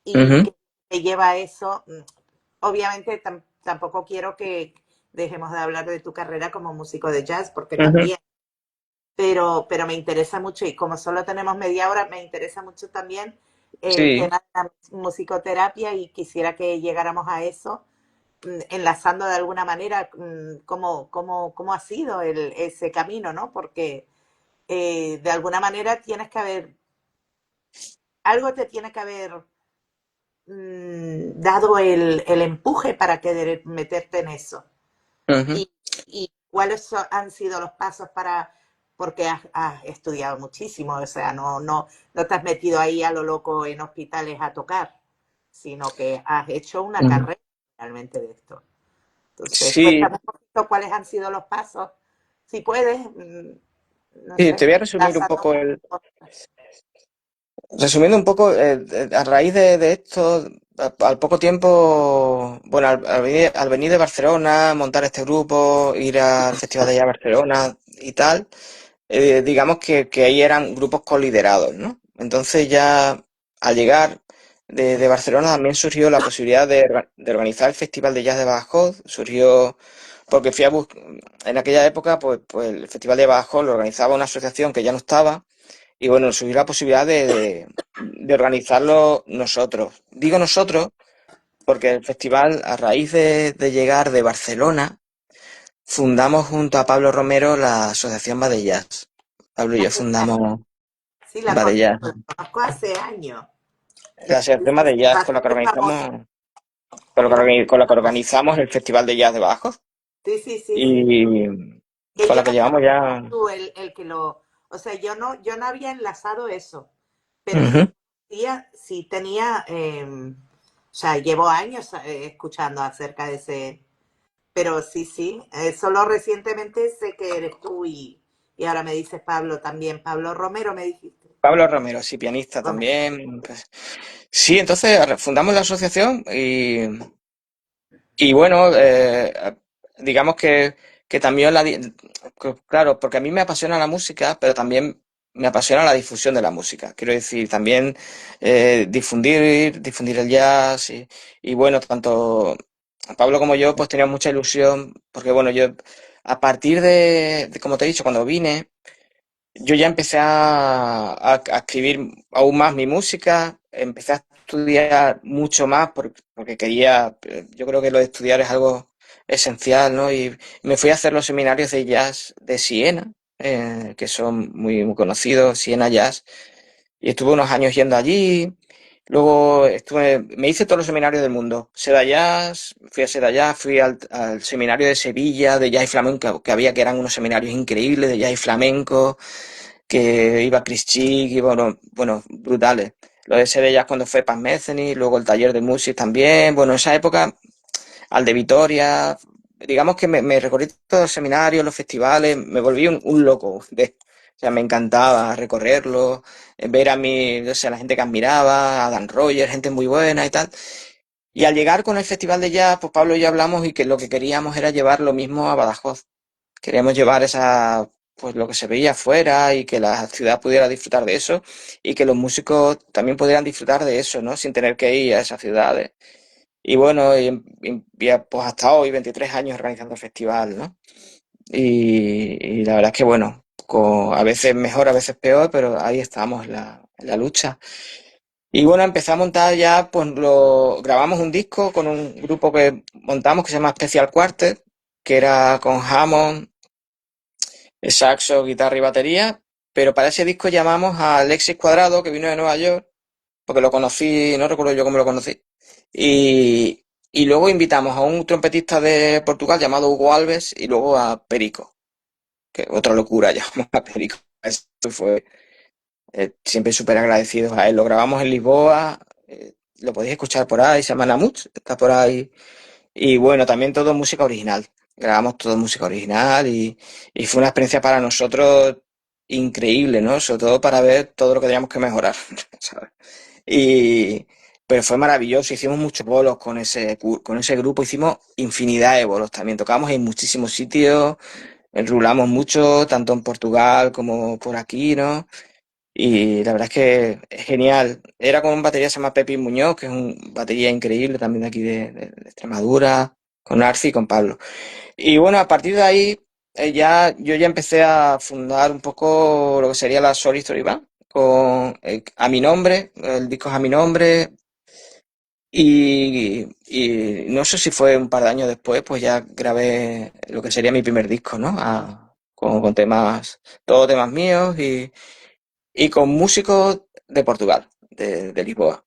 y Ujú, que te lleva a eso. Obviamente tampoco quiero que dejemos de hablar de tu carrera como músico de jazz, porque ujú. también, pero me interesa mucho y como solo tenemos media hora, me interesa mucho también el Sí. tema de la musicoterapia y quisiera que llegáramos a eso, enlazando de alguna manera cómo ha sido ese camino, ¿no? Porque de alguna manera tienes que haber, algo te tiene que haber dado el empuje para querer meterte en eso. Ujú. Y cuáles han sido los pasos para, porque has estudiado muchísimo, o sea, no te has metido ahí a lo loco en hospitales a tocar, sino que has hecho una Ujú. carrera realmente de esto. Entonces, Sí, cuéntame un poquito cuáles han sido los pasos, si puedes, no sí, te sé, voy a resumir un enlazando un poco poquito. resumiendo un poco, a raíz de esto, al poco tiempo, bueno, al venir de Barcelona, montar este grupo, ir al Festival de Jazz de Barcelona y tal, digamos que ahí eran grupos coliderados, ¿no? Entonces ya al llegar de Barcelona también surgió la posibilidad de organizar el Festival de Jazz de Badajoz, surgió porque fui a en aquella época, pues el Festival de Badajoz lo organizaba una asociación que ya no estaba. Y bueno, surgió la posibilidad de organizarlo nosotros. Digo nosotros porque el festival, a raíz de llegar de Barcelona, fundamos junto a Pablo Romero la Asociación Badellas. Pablo y La yo que- fundamos sí, Badellas. la conozco hace años. La Sí, Asociación sí, sí, Badellas con la que bastante famosa. organizamos, con Es con la que bastante famosa. organizamos el Festival de Jazz de Badajoz. Sí, sí, sí, sí. Y Que con yo la que no sé llevamos si ya. tú el que lo, o sea, yo no había enlazado eso, pero Ujú, sí tenía, o sea, llevo años escuchando acerca de ese, pero sí, sí, solo recientemente sé que eres tú y ahora me dices Pablo también, Pablo Romero me dijiste. Pablo Romero, sí, pianista Romero. también. Pues. Sí, entonces fundamos la asociación y bueno, digamos que también claro, porque a mí me apasiona la música, pero también me apasiona la difusión de la música. Quiero decir, también difundir el jazz y bueno, tanto Pablo como yo pues teníamos mucha ilusión, porque bueno, yo a partir como te he dicho, cuando vine, yo ya empecé a escribir aún más mi música, empecé a estudiar mucho más porque quería, yo creo que lo de estudiar es algo esencial, ¿no? Y me fui a hacer los seminarios de jazz de Siena, que son muy conocidos, Siena Jazz, y estuve unos años yendo allí. Luego me hice todos los seminarios del mundo. Seda Jazz, fui a Seda Jazz, fui al seminario de Sevilla de jazz y flamenco que había, que eran unos seminarios increíbles de jazz y flamenco, que iba Chris Chick y bueno, brutales. Lo de Seda Jazz cuando fue Paz Metheny, luego el taller de Music también. Bueno, en esa época, al de Vitoria, digamos que me recorrí todos los seminarios, los festivales, me volví un loco. O sea, me encantaba recorrerlos, ver a mí, no sé, la gente que admiraba, a Dan Rogers, gente muy buena y tal. Y al llegar con el Festival de Jazz, pues Pablo y yo hablamos y que lo que queríamos era llevar lo mismo a Badajoz. Queríamos llevar pues lo que se veía afuera y que la ciudad pudiera disfrutar de eso y que los músicos también pudieran disfrutar de eso, ¿no? Sin tener que ir a esas ciudades. Y bueno, pues hasta hoy, 23 años organizando el festival, ¿no? Y la verdad es que bueno, a veces mejor, a veces peor, pero ahí estamos en la lucha. Y bueno, empecé a montar ya, pues grabamos un disco con un grupo que montamos que se llama Special Quartet, que era con Hammond, saxo, guitarra y batería, pero para ese disco llamamos a Alexis Cuadrado, que vino de Nueva York, porque lo conocí, no recuerdo yo cómo lo conocí, y luego invitamos a un trompetista de Portugal llamado Hugo Alves y luego a Perico, que otra locura, llamamos a Perico. Eso fue siempre súper agradecidos a él. Lo grabamos en Lisboa, lo podéis escuchar por ahí, se llama Namut, está por ahí. Y bueno, también todo música original. Grabamos todo música original y fue una experiencia para nosotros increíble, ¿no? Sobre todo para ver todo lo que teníamos que mejorar, ¿sabes? Y, pero fue maravilloso, hicimos muchos bolos con ese grupo, hicimos infinidad de bolos también, tocamos en muchísimos sitios, rulamos mucho, tanto en Portugal como por aquí, ¿no? Y la verdad es que es genial. Era con un batería que se llama Pepi Muñoz, que es un batería increíble también de aquí de Extremadura, con Arci y con Pablo. Y bueno, a partir de ahí yo ya empecé a fundar un poco lo que sería la Soul Story Band, a mi nombre, el disco es a mi nombre, y no sé si fue un par de años después, pues ya grabé lo que sería mi primer disco, ¿no? Con temas, todos temas míos y con músicos de Portugal, de Lisboa,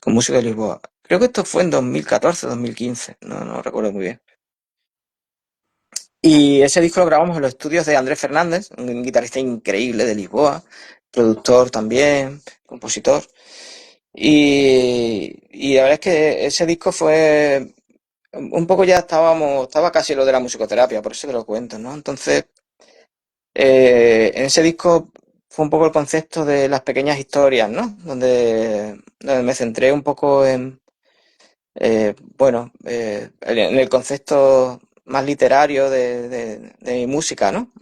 con músicos de Lisboa. Creo que esto fue en 2014, 2015, no recuerdo muy bien. Y ese disco lo grabamos en los estudios de Andrés Fernández, un guitarrista increíble de Lisboa, productor también, compositor. Y la verdad es que ese disco fue un poco ya estaba casi lo de la musicoterapia, por eso te lo cuento, ¿no? Entonces, en ese disco fue un poco el concepto de las pequeñas historias, ¿no? Donde me centré un poco bueno, en el concepto más literario de mi música, ¿no?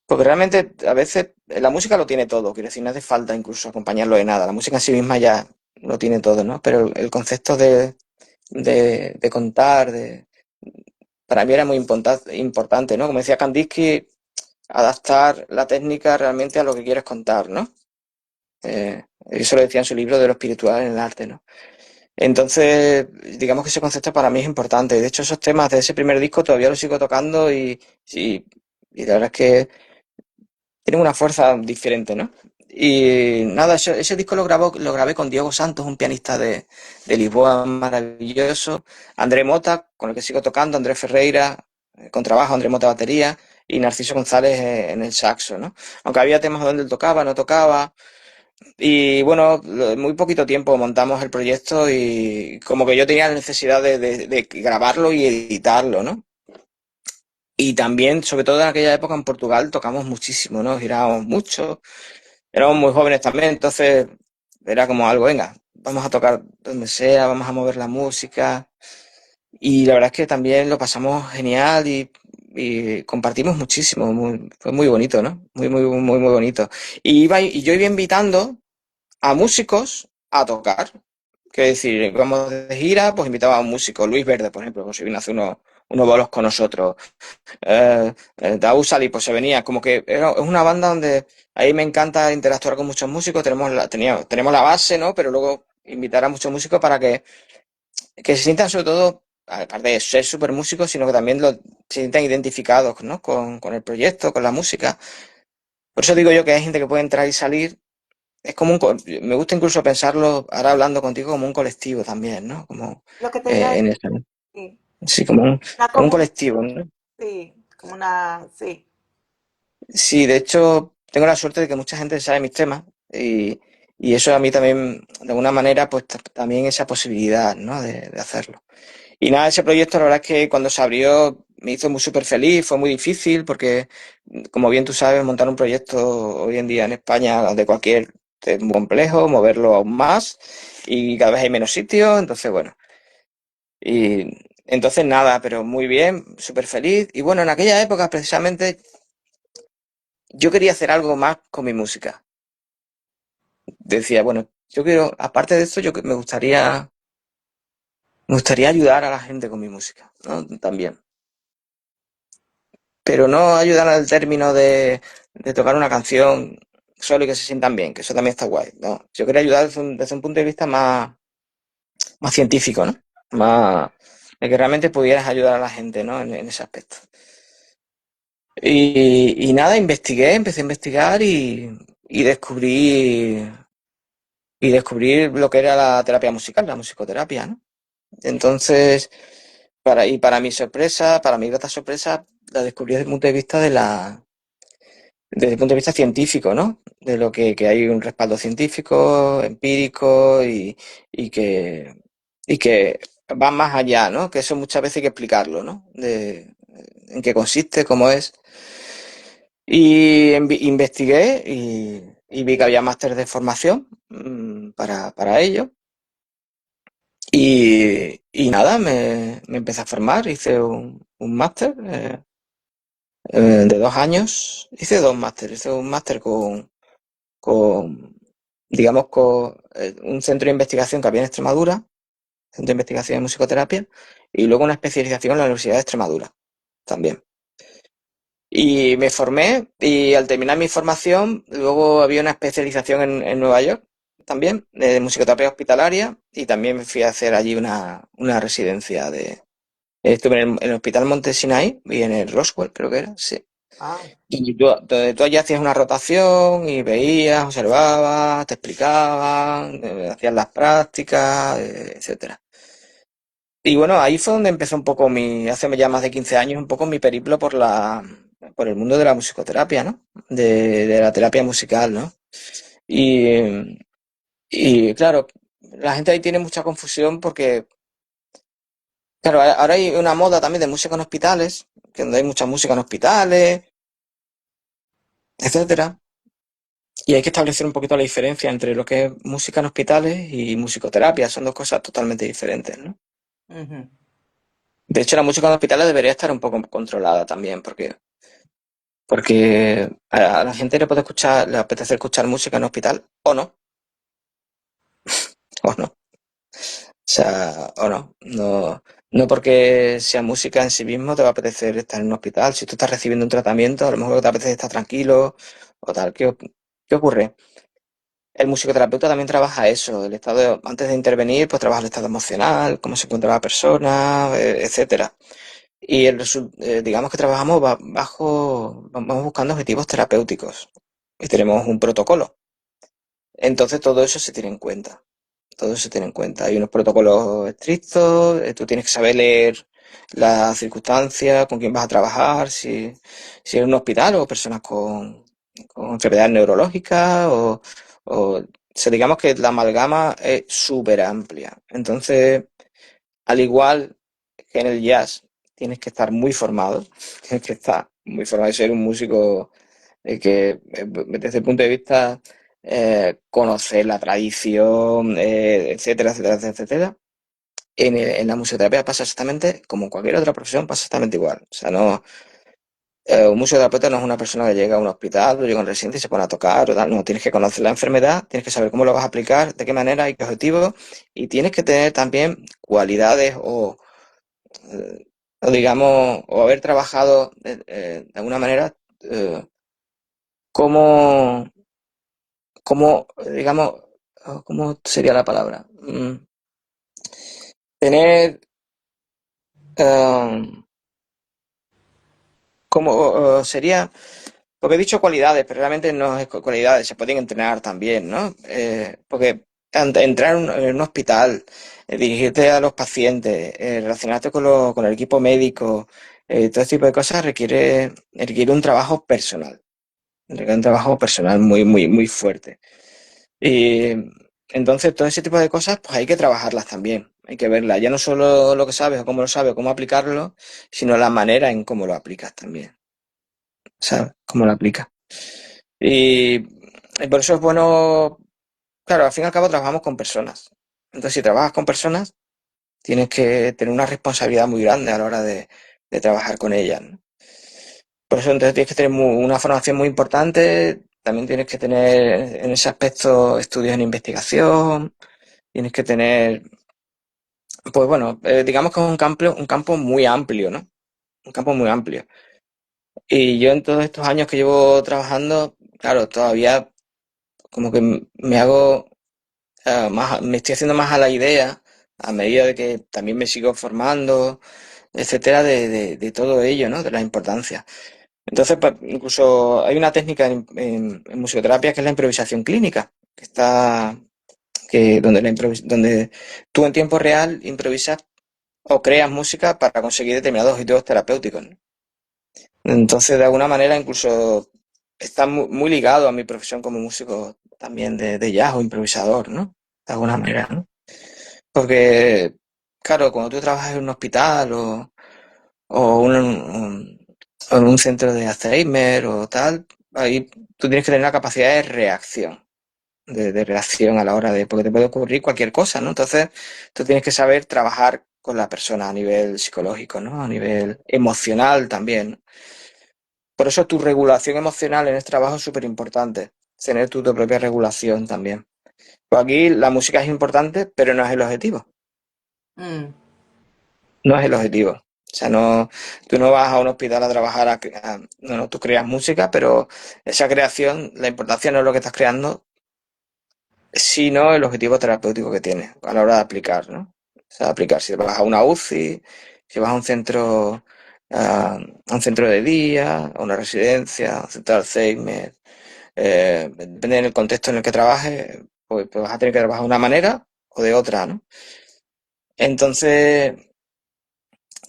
Porque realmente a veces la música lo tiene todo, quiero decir, no hace falta incluso acompañarlo de nada. La música en sí misma ya lo tiene todo, ¿no? Pero el concepto de contar, para mí era muy importante, ¿no? Como decía Kandinsky, adaptar la técnica realmente a lo que quieres contar, ¿no? Eso lo decía en su libro de lo espiritual en el arte, ¿no? Entonces, digamos que ese concepto para mí es importante. De hecho, esos temas de ese primer disco todavía los sigo tocando y la verdad es que tienen una fuerza diferente, ¿no? Y nada, ese disco lo grabé con Diego Santos, un pianista de Lisboa maravilloso, André Mota, con el que sigo tocando, Andrés Ferreira, con trabajo, André Mota batería, y Narciso González en el saxo, ¿no? Aunque había temas donde él tocaba, no tocaba, y bueno, en muy poquito tiempo montamos el proyecto y como que yo tenía la necesidad de grabarlo y editarlo, ¿no? Y también, sobre todo en aquella época en Portugal, tocamos muchísimo, ¿no? Girábamos mucho, éramos muy jóvenes también, entonces era como algo, venga, vamos a tocar donde sea, vamos a mover la música. Y la verdad es que también lo pasamos genial y compartimos muchísimo. Fue muy bonito, ¿no? Muy bonito. Y yo iba invitando a músicos a tocar. Quiero decir, íbamos de gira, pues invitaba a un músico, Luis Verde, por ejemplo, pues se vino a hacer unos bolos con nosotros. Daú Salí, pues se venía, como que es una banda donde ahí me encanta interactuar con muchos músicos, tenemos la base, ¿no? Pero luego invitar a muchos músicos para que se sientan sobre todo, aparte de ser súper músicos, sino que también se sientan identificados, ¿no? Con el proyecto, con la música. Por eso digo yo que hay gente que puede entrar y salir. Es como me gusta incluso pensarlo, ahora hablando contigo, como un colectivo también, ¿no? Como Lo que te iba a en decir, eso, ¿no? sí, Sí, una como un comunidad, colectivo, ¿no? sí, como una, sí. Sí, de hecho, tengo la suerte de que mucha gente sabe mis temas y eso a mí también, de alguna manera, pues también esa posibilidad, ¿no? De hacerlo. Y nada, ese proyecto la verdad es que cuando se abrió me hizo muy súper feliz, fue muy difícil porque, como bien tú sabes, montar un proyecto hoy en día en España de cualquier es muy complejo, moverlo aún más y cada vez hay menos sitios, entonces bueno, y entonces nada, pero muy bien, súper feliz. Y bueno, en aquella época precisamente yo quería hacer algo más con mi música. Decía, bueno, yo quiero, aparte de esto, me gustaría ayudar a la gente con mi música, ¿no? También. Pero no ayudar al término de tocar una canción solo y que se sientan bien, que eso también está guay. No, yo quería ayudar desde un punto de vista más científico, ¿no? Más de que realmente pudieras ayudar a la gente, ¿no? En ese aspecto. Y nada, empecé a investigar y descubrí lo que era la terapia musical, la musicoterapia, ¿no? Entonces, para mi sorpresa, para mi grata sorpresa, la descubrí desde el punto de vista desde el punto de vista científico, ¿no? De lo que hay un respaldo científico, empírico y que va más allá, ¿no? Que eso muchas veces hay que explicarlo, ¿no? En qué consiste, cómo es. Y investigué y vi que había másteres de formación para ello. Y nada, me empecé a formar, hice un máster de 2 años, hice dos másteres, hice un máster con, digamos, con un centro de investigación que había en Extremadura, centro de investigación en musicoterapia, y luego una especialización en la Universidad de Extremadura también. Y me formé y al terminar mi formación, luego había una especialización en Nueva York también, de musicoterapia hospitalaria, y también me fui a hacer allí una residencia estuve en el Hospital Monte Sinai y en el Roswell, creo que era, sí. Ah, Y donde tú allí hacías una rotación y veías, observabas, te explicaban, hacías las prácticas, etcétera. Y bueno, ahí fue donde empezó un poco hace ya más de 15 años, un poco mi periplo por el mundo de la musicoterapia, ¿no? De la terapia musical, ¿no? Y, y claro, la gente ahí tiene mucha confusión porque, claro, ahora hay una moda también de música en hospitales, que donde hay mucha música en hospitales, etcétera. Y hay que establecer un poquito la diferencia entre lo que es música en hospitales y musicoterapia. Son dos cosas totalmente diferentes, ¿no? ujú. De hecho, la música en hospitales debería estar un poco controlada también, porque a la gente le apetece escuchar música en hospital, o no, o no. O sea, o no. No porque sea música en sí mismo te va a apetecer estar en un hospital. Si tú estás recibiendo un tratamiento, a lo mejor te apetece estar tranquilo o tal. ¿Qué ocurre? El musicoterapeuta también trabaja eso, antes de intervenir, pues trabaja el estado emocional, cómo se encuentra la persona, etcétera. Y digamos que trabajamos vamos buscando objetivos terapéuticos y tenemos un protocolo. Entonces todo eso se tiene en cuenta. Todo eso se tiene en cuenta. Hay unos protocolos estrictos, tú tienes que saber leer las circunstancias, con quién vas a trabajar, si es un hospital o personas con enfermedades neurológicas o digamos que la amalgama es súper amplia. Entonces, al igual que en el jazz, tienes que estar muy formado, tienes que estar muy formado y ser un músico desde el punto de vista conocer la tradición, etcétera, etcétera, etcétera. En la musicoterapia pasa exactamente como en cualquier otra profesión, pasa exactamente igual. O sea, no, un musicoterapeuta no es una persona que llega a un hospital o llega a un residencia y se pone a tocar o tal. No, tienes que conocer la enfermedad, tienes que saber cómo lo vas a aplicar, de qué manera y qué objetivo, y tienes que tener también cualidades eh, o digamos, o haber trabajado de alguna manera, cómo, digamos, ¿cómo sería la palabra? Tener, eh, como sería, porque he dicho cualidades, pero realmente no es cualidades, se pueden entrenar también, ¿no? Porque entrar en un hospital, dirigirte a los pacientes, relacionarte con el equipo médico, todo este tipo de cosas requiere un trabajo personal, requiere un trabajo personal muy, muy, muy fuerte. Y entonces todo ese tipo de cosas, pues hay que trabajarlas también, hay que verlas, ya no solo lo que sabes o cómo aplicarlo, sino la manera en cómo lo aplicas también, ¿sabes? Cómo lo aplicas. Y por eso es bueno, claro, al fin y al cabo trabajamos con personas. Entonces, si trabajas con personas, tienes que tener una responsabilidad muy grande a la hora de trabajar con ellas, ¿no? Por eso entonces tienes que tener una formación muy importante, también tienes que tener en ese aspecto estudios en investigación, tienes que tener, pues bueno, digamos que es un campo muy amplio, ¿no? Un campo muy amplio. Y yo en todos estos años que llevo trabajando, claro, todavía como que me hago me estoy haciendo más a la idea, a medida de que también me sigo formando, etcétera, de todo ello, ¿no? De la importancia. Entonces, pues, incluso hay una técnica en musicoterapia que es la improvisación clínica, que está, donde, donde tú en tiempo real improvisas o creas música para conseguir determinados objetivos terapéuticos, ¿no? Entonces, de alguna manera, incluso está muy ligado a mi profesión como músico también de jazz o improvisador, ¿no? De alguna manera, ¿no? Porque, claro, cuando tú trabajas en un hospital o o en un centro de Alzheimer o tal, ahí tú tienes que tener la capacidad de reacción, de reacción a la hora de, porque te puede ocurrir cualquier cosa, ¿no? Entonces, tú tienes que saber trabajar con la persona a nivel psicológico, ¿no? A nivel emocional también, ¿no? Por eso tu regulación emocional en este trabajo es súper importante, tener tu propia regulación también. Pues aquí la música es importante, pero no es el objetivo. Mm. No es el objetivo. O sea, no, tú no vas a un hospital a trabajar no, no, tú creas música, pero esa creación, la importancia no es lo que estás creando, sino el objetivo terapéutico que tienes a la hora de aplicar, ¿no? O sea, aplicar. Si vas a una UCI, si vas a un centro de día, a una residencia, a un centro de Alzheimer, depende del contexto en el que trabajes, pues vas a tener que trabajar de una manera o de otra, ¿no? Entonces,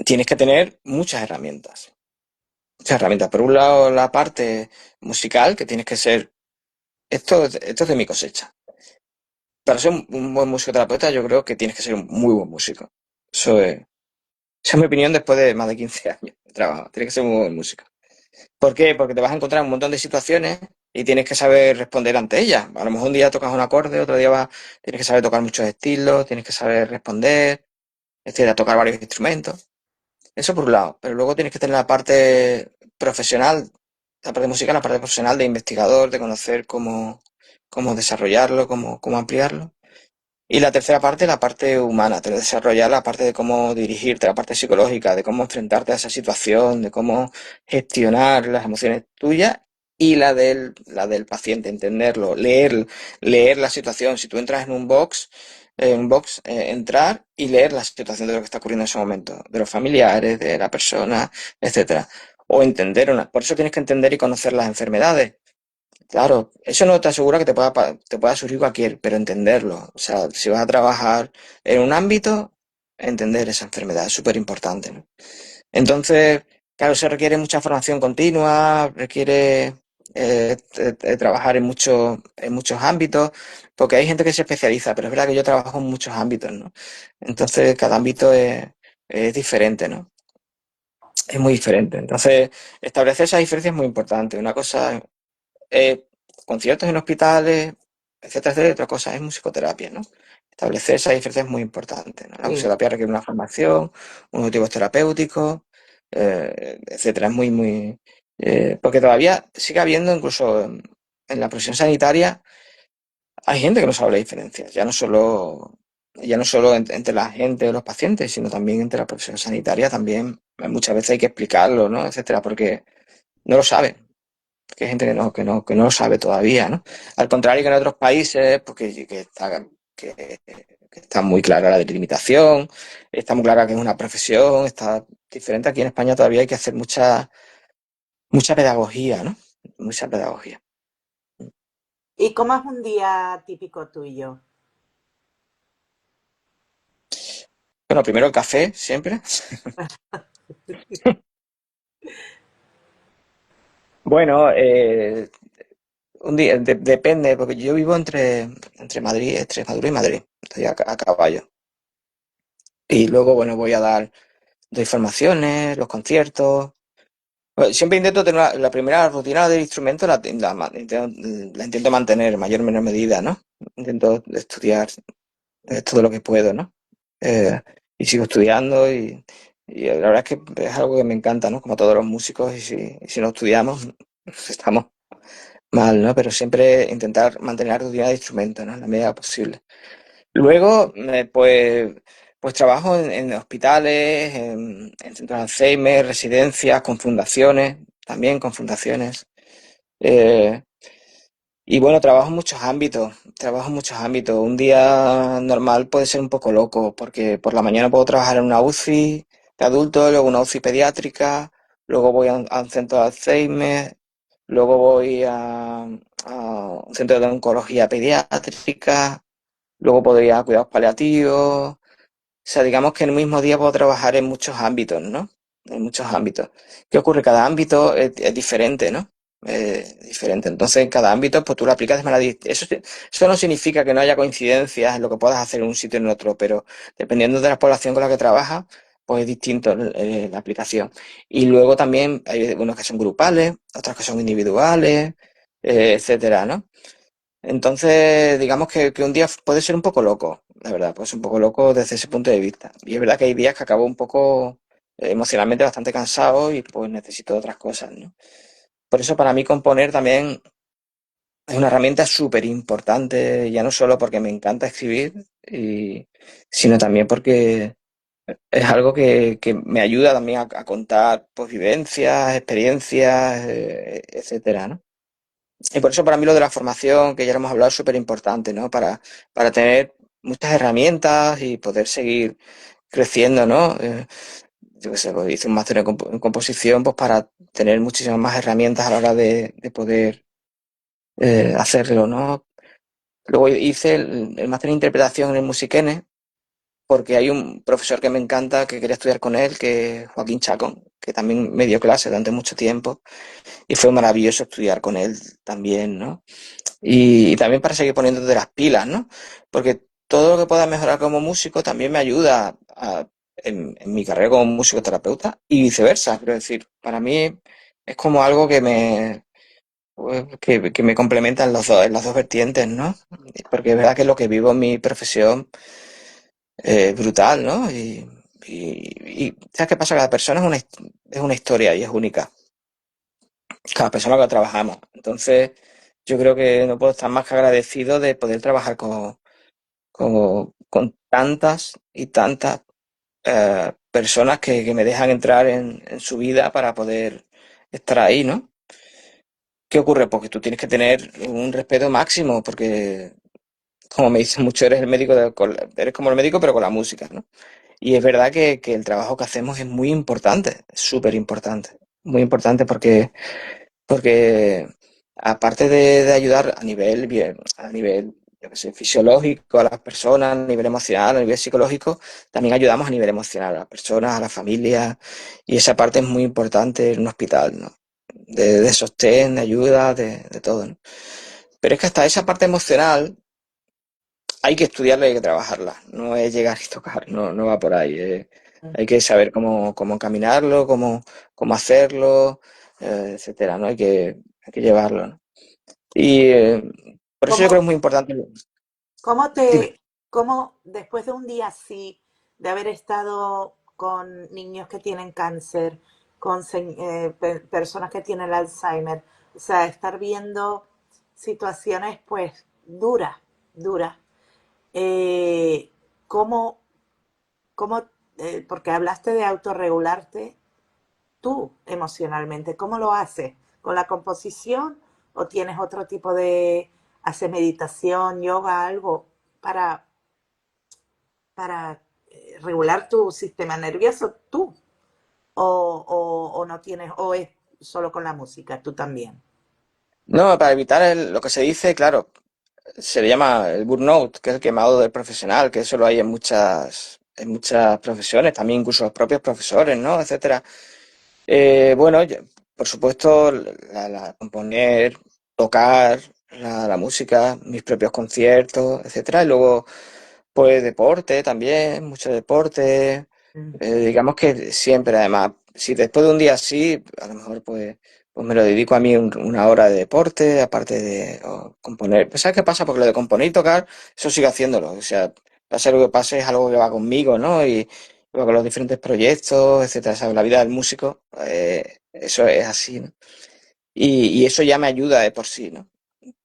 tienes que tener muchas herramientas. Por un lado, la parte musical, que tienes que ser, esto es de mi cosecha. Para ser un buen musicoterapeuta, yo creo que tienes que ser un muy buen músico. Eso es, esa es mi opinión después de más de 15 años de trabajo. Tienes que ser un muy buen músico. ¿Por qué? Porque te vas a encontrar un montón de situaciones y tienes que saber responder ante ellas. A lo mejor un día tocas un acorde, otro día tienes que saber tocar muchos estilos, tienes que saber responder, es decir, a tocar varios instrumentos. Eso por un lado, pero luego tienes que tener la parte profesional, la parte musical, la parte profesional de investigador, de conocer cómo desarrollarlo, cómo ampliarlo. Y la tercera parte, la parte humana, de desarrollar la parte de cómo dirigirte, la parte psicológica, de cómo enfrentarte a esa situación, de cómo gestionar las emociones tuyas y la del paciente, entenderlo, leer la situación. Si tú entras entrar y leer la situación de lo que está ocurriendo en ese momento, de los familiares, de la persona, etcétera. O entender por eso tienes que entender y conocer las enfermedades. Claro, eso no te asegura que te pueda surgir cualquier, pero entenderlo. O sea, si vas a trabajar en un ámbito, entender esa enfermedad es súper importante, ¿no? Entonces, claro, se requiere mucha formación continua, requiere trabajar en muchos ámbitos, porque hay gente que se especializa, pero es verdad que yo trabajo en muchos ámbitos, ¿no? Entonces, cada ámbito es diferente, ¿no? Es muy diferente. Entonces, establecer esa diferencia es muy importante. Una cosa eh, conciertos en hospitales, etcétera, etcétera. Otra cosa es musicoterapia, ¿no? Establecer esa diferencia es muy importante, ¿no? La Sí. musicoterapia requiere una formación, unos motivos terapéuticos, etcétera. Es porque todavía sigue habiendo, incluso en la profesión sanitaria, hay gente que no sabe la diferencia, ya no solo entre la gente o los pacientes, sino también entre la profesión sanitaria, también muchas veces hay que explicarlo, ¿no? Etcétera, porque no lo saben, porque hay gente que no lo sabe todavía, ¿no? Al contrario que en otros países, pues que está muy clara la delimitación, está muy clara que es una profesión, está diferente. Aquí en España todavía hay que hacer mucha pedagogía, ¿no? Mucha pedagogía. ¿Y cómo es un día típico tuyo? Bueno, primero el café, siempre. Bueno, un día, depende, porque yo vivo entre Madrid, Extremadura y Madrid, estoy a caballo. Y luego, bueno, doy formaciones, los conciertos. Bueno, siempre intento tener la primera rutina del instrumento, la intento mantener en mayor o menor medida, ¿no? Intento estudiar todo lo que puedo, ¿no? Eh, y sigo estudiando y la verdad es que es algo que me encanta, ¿no? Como todos los músicos, y si no estudiamos, estamos mal, ¿no? Pero siempre intentar mantener la rutina de instrumento, ¿no? En la medida posible. Luego, pues trabajo en hospitales, en centros de Alzheimer, residencias, con fundaciones, también con fundaciones. Eh, y bueno, trabajo en muchos ámbitos. Un día normal puede ser un poco loco, porque por la mañana puedo trabajar en una UCI de adultos, luego una UCI pediátrica, luego voy a un centro de Alzheimer, luego voy a un centro de oncología pediátrica, luego podría cuidados paliativos. O sea, digamos que en un mismo día puedo trabajar en muchos ámbitos, ¿no? En muchos ámbitos. ¿Qué ocurre? Cada ámbito es diferente, ¿no? Diferente. Entonces, en cada ámbito, pues tú lo aplicas de manera distinta. Eso no significa que no haya coincidencias en lo que puedas hacer en un sitio y en otro, pero dependiendo de la población con la que trabajas, pues es distinto la aplicación. Y luego también hay unos que son grupales, otros que son individuales, etcétera, ¿no? Entonces, digamos que un día puede ser un poco loco, la verdad, puede ser un poco loco desde ese punto de vista. Y es verdad que hay días que acabo un poco emocionalmente bastante cansado y pues necesito otras cosas, ¿no? Por eso para mí componer también es una herramienta súper importante, ya no solo porque me encanta escribir, sino también porque es algo que me ayuda también a contar pues, vivencias, experiencias, etcétera, ¿no? Y por eso para mí lo de la formación, que ya lo hemos hablado, es súper importante, ¿no? Para tener muchas herramientas y poder seguir creciendo, ¿no? Yo qué sé, pues hice un máster en composición, pues para tener muchísimas más herramientas a la hora de poder hacerlo, ¿no? Luego hice el máster en interpretación en el Musiquene, porque hay un profesor que me encanta, que quería estudiar con él, que es Joaquín Chacón, que también me dio clase durante mucho tiempo, y fue maravilloso estudiar con él también, ¿no? Y también para seguir poniéndote las pilas, ¿no? Porque todo lo que pueda mejorar como músico también me ayuda en mi carrera como musicoterapeuta y viceversa. Quiero decir, para mí es como algo que me complementa en las dos vertientes, ¿no? Porque es verdad que lo que vivo en mi profesión es brutal, ¿no? ¿Sabes qué pasa? Cada persona es una historia y es única. Cada persona con la que trabajamos. Entonces, yo creo que no puedo estar más que agradecido de poder trabajar con tantas y tantas personas que me dejan entrar en su vida para poder estar ahí, ¿no? ¿Qué ocurre? Porque tú tienes que tener un respeto máximo, porque, como me dicen mucho, eres como el médico, pero con la música, ¿no? Y es verdad que el trabajo que hacemos es muy importante, es súper importante, muy importante porque aparte de ayudar a nivel, yo qué sé, fisiológico a las personas, a nivel emocional, a nivel psicológico, también ayudamos a nivel emocional a las personas, a las familias, y esa parte es muy importante en un hospital, ¿no? De sostén, de ayuda, de todo, ¿no? Pero es que hasta esa parte emocional hay que estudiarla y hay que trabajarla, no es llegar y tocar, no va por ahí. Hay que saber cómo caminarlo, cómo hacerlo, etcétera, ¿no? Hay que llevarlo, ¿no? Y por eso yo creo que ¿Cómo, es muy importante. cómo te, Dime. ¿Cómo después de un día así, de haber estado con niños que tienen cáncer, con personas que tienen el Alzheimer, o sea, estar viendo situaciones pues duras, duras, eh, ¿cómo, cómo porque hablaste de autorregularte tú emocionalmente, ¿cómo lo haces? ¿Con la composición o tienes otro tipo de, hace meditación, yoga, algo para regular tu sistema nervioso tú o no tienes o es solo con la música tú también. No, para evitar lo que se dice, claro, se le llama el burnout, que es el quemado del profesional, que eso lo hay en muchas profesiones, también incluso los propios profesores, ¿no? Etcétera. Bueno, por supuesto, componer, tocar la música, mis propios conciertos, etcétera. Y luego, pues deporte también, mucho deporte. Mm. Digamos que siempre, además, si después de un día así, a lo mejor pues me lo dedico a mí una hora de deporte, aparte de componer. Pues ¿sabes qué pasa? Porque lo de componer y tocar, eso sigo haciéndolo. O sea, pase lo que pase, es algo que va conmigo, ¿no? Y con los diferentes proyectos, etcétera, ¿sabes? La vida del músico, eso es así, ¿no? Y eso ya me ayuda de por sí, ¿no?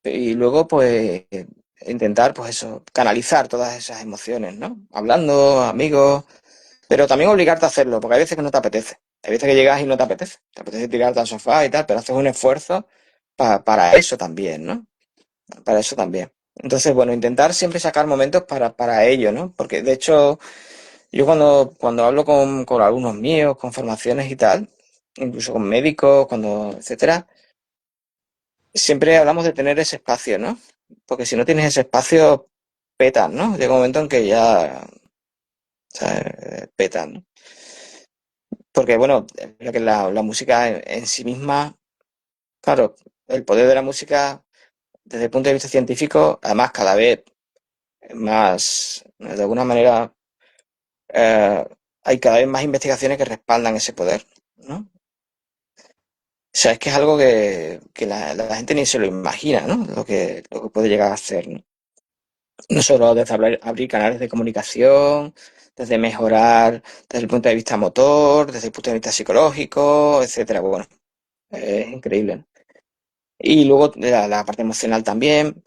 Y luego, pues, intentar, pues eso, canalizar todas esas emociones, ¿no? Hablando, amigos, pero también obligarte a hacerlo, porque hay veces que no te apetece. Hay veces que llegas y no te apetece. Te apetece tirarte al sofá y tal, pero haces un esfuerzo para eso también, ¿no? Para eso también. Entonces, bueno, intentar siempre sacar momentos para ello, ¿no? Porque de hecho, yo cuando hablo con alumnos míos, con formaciones y tal, incluso con médicos, etcétera, siempre hablamos de tener ese espacio, ¿no? Porque si no tienes ese espacio, petas, ¿no? Llega un momento en que ya, o sea, petas, ¿no? Porque, bueno, lo que la música en sí misma, claro, el poder de la música desde el punto de vista científico, además cada vez más, de alguna manera, eh, hay cada vez más investigaciones que respaldan ese poder, ¿no? O sea, es que es algo que la gente ni se lo imagina, ¿no? Lo que puede llegar a hacer, ¿no? No solo desde abrir canales de comunicación, desde mejorar desde el punto de vista motor, desde el punto de vista psicológico, etcétera. Bueno, es increíble, ¿no? Y luego la parte emocional también.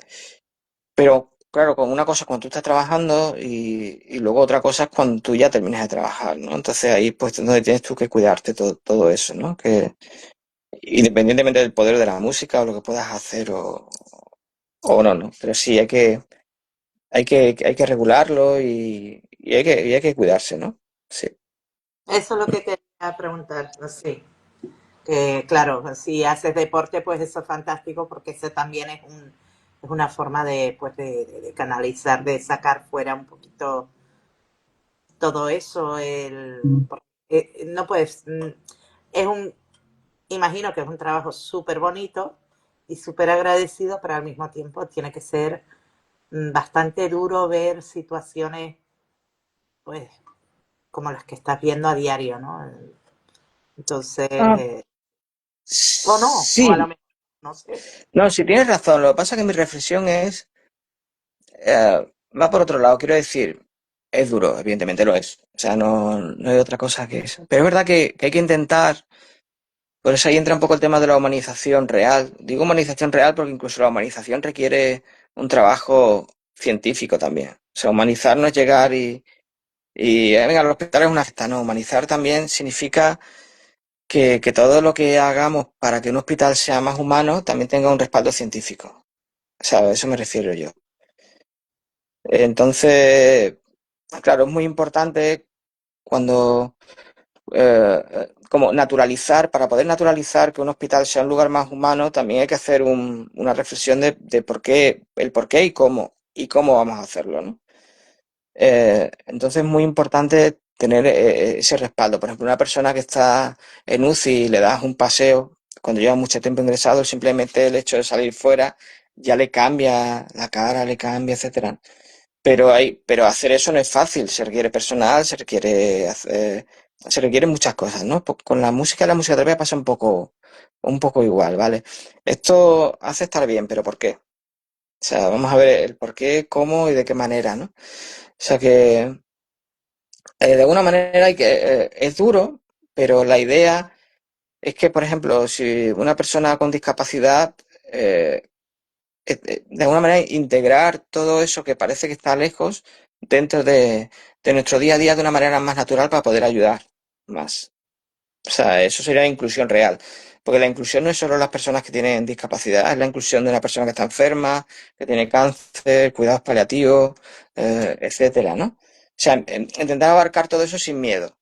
Pero claro, con una cosa es cuando tú estás trabajando y luego otra cosa es cuando tú ya terminas de trabajar, ¿no? Entonces ahí pues es donde tienes tú que cuidarte todo eso, ¿no? Que independientemente del poder de la música o lo que puedas hacer o no, ¿no? Pero sí hay que regularlo y hay que cuidarse, ¿no? Sí. Eso es lo que quería preguntar, sí. Que claro, si haces deporte, pues eso es fantástico porque eso también es es una forma de, pues de canalizar, de sacar fuera un poquito todo eso, no puedes, es un, imagino que es un trabajo súper bonito y súper agradecido, pero al mismo tiempo tiene que ser bastante duro ver situaciones, pues, como las que estás viendo a diario, ¿no? Entonces, Ah, o no, o a lo sí, mejor, no sé. no, si tienes razón. Lo que pasa es que mi reflexión va por otro lado. Quiero decir, es duro, evidentemente lo es. O sea, no hay otra cosa que eso. Pero es verdad que hay que intentar. Por eso ahí entra un poco el tema de la humanización real. Digo humanización real porque incluso la humanización requiere un trabajo científico también. O sea, humanizar no es llegar venga, el hospital es una fiesta, no. Humanizar también significa que todo lo que hagamos para que un hospital sea más humano también tenga un respaldo científico. O sea, a eso me refiero yo. Entonces, claro, es muy importante cuando como naturalizar, para poder naturalizar que un hospital sea un lugar más humano, también hay que hacer una reflexión de por qué y cómo vamos a hacerlo, ¿no? Entonces es muy importante tener ese respaldo. Por ejemplo, una persona que está en UCI y le das un paseo, cuando lleva mucho tiempo ingresado, simplemente el hecho de salir fuera ya le cambia la cara, le cambia, etcétera. Pero hacer eso no es fácil, se requiere personal, se requieren muchas cosas, ¿no? Pues con la música y la musicoterapia pasa un poco igual, ¿vale? Esto hace estar bien, pero ¿por qué? O sea, vamos a ver el por qué, cómo y de qué manera, ¿no? O sea que de alguna manera es duro, pero la idea es que, por ejemplo, si una persona con discapacidad, eh, de alguna manera integrar todo eso que parece que está lejos dentro de nuestro día a día de una manera más natural para poder ayudar más. O sea, eso sería inclusión real. Porque la inclusión no es solo las personas que tienen discapacidad, es la inclusión de una persona que está enferma, que tiene cáncer, cuidados paliativos, etcétera, ¿no? O sea, intentar abarcar todo eso sin miedo,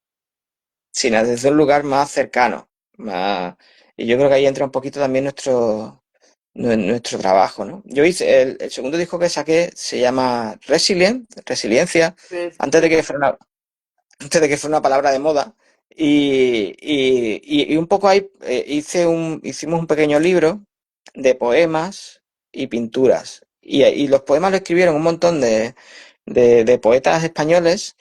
sino desde un lugar más cercano. Más... Y yo creo que ahí entra un poquito también nuestro trabajo, ¿no? Yo hice el segundo disco que saqué se llama Resiliencia, Pues, antes de que fuera una palabra de moda. Y un poco ahí hicimos un pequeño libro de poemas y pinturas. Y los poemas lo escribieron un montón de poetas españoles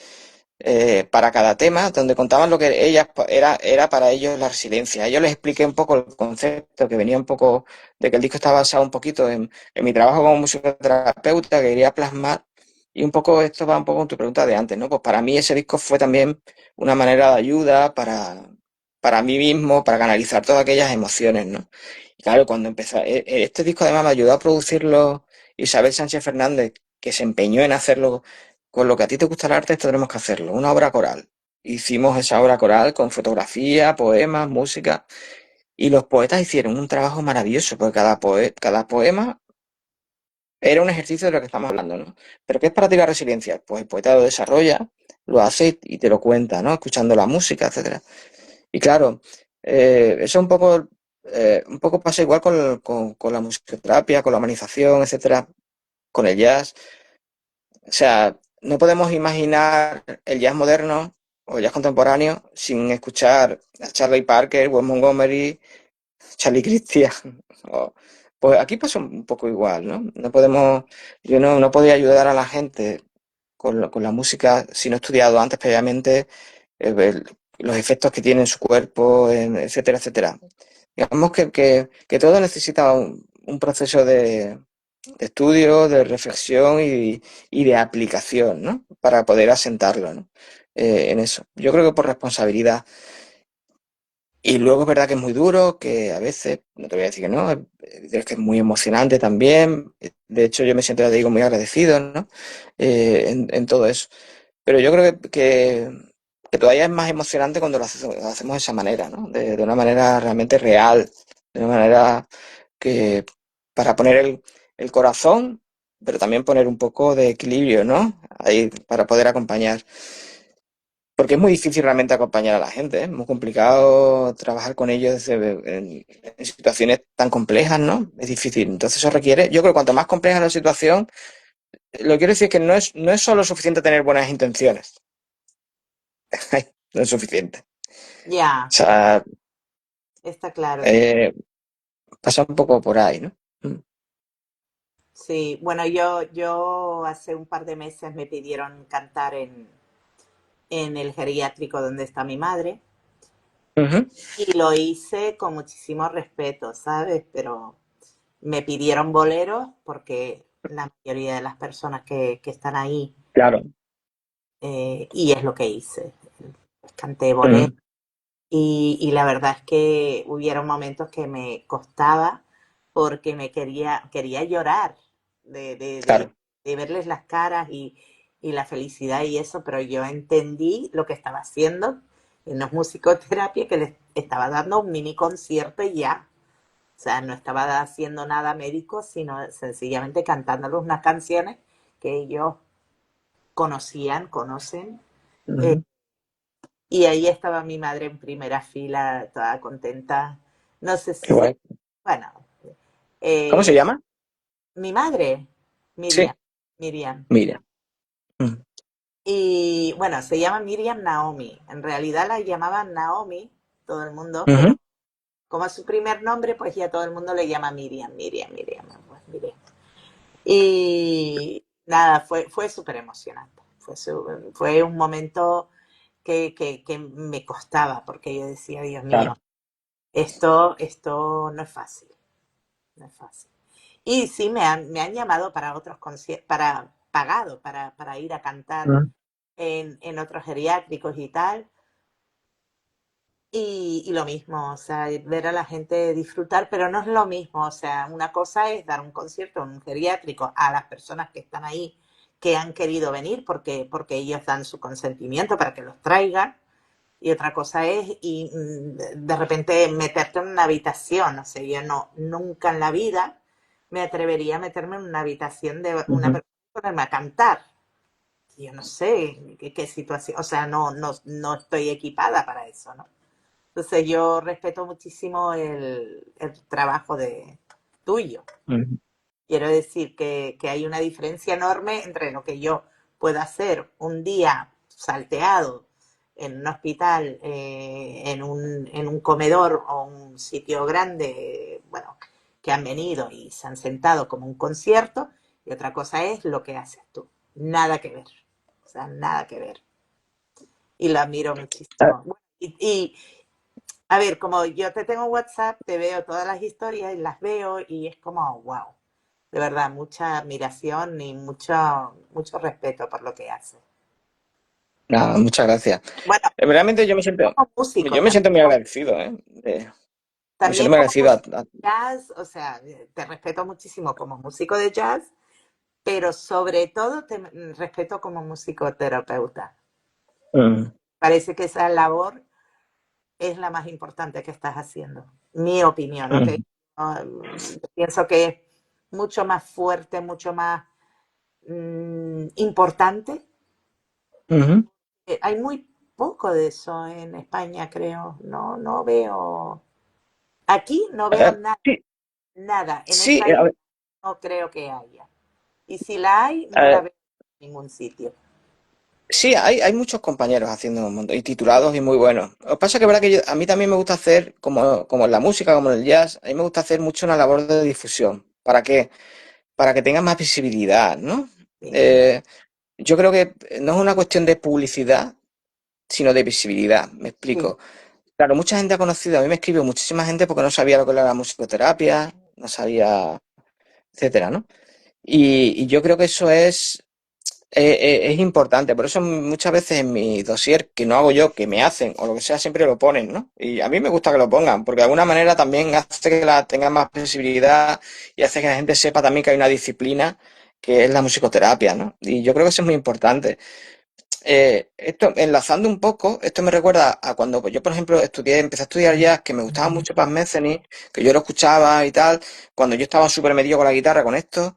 para cada tema, donde contaban lo que era para ellos la resiliencia. Yo les expliqué un poco el concepto, que venía un poco de que el disco estaba basado un poquito en mi trabajo como musicoterapeuta, que quería plasmar. Y un poco esto va un poco con tu pregunta de antes, ¿no? Pues para mí ese disco fue también una manera de ayuda para mí mismo, para canalizar todas aquellas emociones, ¿no? Y claro, cuando empezó, este disco además me ayudó a producirlo Isabel Sánchez Fernández, que se empeñó en hacerlo con lo que a ti te gusta el arte, esto tenemos que hacerlo, una obra coral. Hicimos esa obra coral con fotografía, poemas, música, y los poetas hicieron un trabajo maravilloso, porque cada poema era un ejercicio de lo que estamos hablando, ¿no? Pero ¿qué es para ti la resiliencia? Pues el poeta lo desarrolla, lo hace y te lo cuenta, ¿no? Escuchando la música, etcétera. Y claro, eso un poco pasa igual con la musicoterapia, con la humanización, etcétera, con el jazz. O sea, no podemos imaginar el jazz moderno o el jazz contemporáneo sin escuchar a Charlie Parker, Wes Montgomery, Charlie Christian. o- pues aquí pasa un poco igual, ¿no? Yo no podía ayudar a la gente con la música si no he estudiado antes previamente ver los efectos que tiene en su cuerpo, etcétera, etcétera. Digamos que todo necesita un proceso de estudio, de reflexión y de aplicación, ¿no? Para poder asentarlo, ¿no? En eso. Yo creo que por responsabilidad. Y luego es verdad que es muy duro, que a veces, no te voy a decir que no, es que es muy emocionante también. De hecho, yo me siento, ya te digo, muy agradecido, ¿no? En todo eso. Pero yo creo que todavía es más emocionante cuando lo hacemos de esa manera, ¿no? De una manera realmente real, de una manera que para poner el corazón, pero también poner un poco de equilibrio, ¿no? Ahí para poder acompañar. Porque es muy difícil realmente acompañar a la gente, ¿eh? Es muy complicado trabajar con ellos en situaciones tan complejas, ¿no? Es difícil. Entonces eso requiere, yo creo que cuanto más compleja la situación, lo que quiero decir es que no es solo suficiente tener buenas intenciones. No es suficiente. O ya, sea, está claro. eh, pasa un poco por ahí, ¿no? Mm. Sí, bueno, yo hace un par de meses me pidieron cantar en el geriátrico donde está mi madre Ujú. y lo hice con muchísimo respeto, ¿sabes? Pero me pidieron boleros porque la mayoría de las personas que están ahí, Claro. y es lo que hice, canté boleros. Ujú. Y la verdad es que hubieron momentos que me costaba porque quería llorar de, de, de, Claro. de verles las caras y la felicidad y eso, pero yo entendí lo que estaba haciendo en los musicoterapia, que les estaba dando un mini concierto y ya. O sea, no estaba haciendo nada médico, sino sencillamente cantándoles unas canciones que ellos conocen. eh, Ujú. y ahí estaba mi madre en primera fila, toda contenta. No sé Qué si, guay. bueno, ¿Cómo se eh, llama? mi madre, Sí. Miriam, Miriam. Mira. Mm. Y bueno, se llama Miriam Naomi. En realidad la llamaban Naomi, todo el mundo, pero Ujú. como es su primer nombre, pues ya todo el mundo le llama Miriam, Miriam, Miriam, pues Miriam. Y nada, fue súper emocionante. Fue un momento que me costaba, porque yo decía, Dios mío, Claro. esto no es fácil, no es fácil. Y sí, me han llamado para otros conciertos, pagado, para ir a cantar Mm, en otros geriátricos y tal. Y lo mismo, o sea, ver a la gente disfrutar, pero no es lo mismo, o sea, una cosa es dar un concierto en un geriátrico a las personas que están ahí, que han querido venir porque ellos dan su consentimiento para que los traigan, y otra cosa es de repente meterte en una habitación, o sea, yo no, nunca en la vida me atrevería a meterme en una habitación de una ujú. persona y ponerme a cantar. Yo no sé qué situación, o sea, no estoy equipada para eso, ¿no? Entonces yo respeto muchísimo el trabajo de tuyo. Ujú. Quiero decir que hay una diferencia enorme entre lo que yo puedo hacer un día salteado en un hospital, en un comedor o un sitio grande, bueno, que han venido y se han sentado como un concierto, y otra cosa es lo que haces tú. Nada que ver. O sea, nada que ver. Y lo admiro Ah, muchísimo. Bueno, a ver, como yo te tengo en WhatsApp, te veo todas las historias y las veo y es como, wow, de verdad, mucha admiración y mucho respeto por lo que haces. nada, muchas gracias. Bueno, Realmente como músico, yo me siento muy agradecido, ¿eh? Me siento también muy como agradecido músico de jazz, o sea, te respeto muchísimo como músico de jazz, pero sobre todo te respeto como musicoterapeuta. Mm, Parece que esa labor es la más importante que estás haciendo. Mi opinión, ¿ok? mm, Pienso que es mucho más fuerte, mucho más importante. ujú. Hay muy poco de eso en España, creo. No veo. Aquí no veo nada, Sí, nada. En sí, esa a línea ver, no creo que haya. Y si la hay, no la eh, veo en ningún sitio. sí, hay muchos compañeros haciendo un montón, y titulados y muy buenos. Lo que pasa es que es verdad que a mí también me gusta hacer, como en la música, como en el jazz, a mí me gusta hacer mucho una labor de difusión. ¿Para qué? Para que tenga más visibilidad, ¿no? Sí, Eh, yo creo que no es una cuestión de publicidad, sino de visibilidad. Me sí, explico. Claro, mucha gente ha conocido, a mí me escribió muchísima gente porque no sabía lo que era la musicoterapia, no sabía, etcétera, ¿no? Y yo creo que eso es importante. Por eso muchas veces en mi dossier, que no hago yo, que me hacen, o lo que sea, siempre lo ponen, ¿no? Y a mí me gusta que lo pongan, porque de alguna manera también hace que la tenga más visibilidad y hace que la gente sepa también que hay una disciplina que es la musicoterapia, ¿no? Y yo creo que eso es muy importante. Esto, enlazando un poco, esto me recuerda a cuando yo, por ejemplo, empecé a estudiar jazz, que me gustaba mucho Paz Metheny, que yo lo escuchaba y tal, cuando yo estaba súper metido con la guitarra, con esto.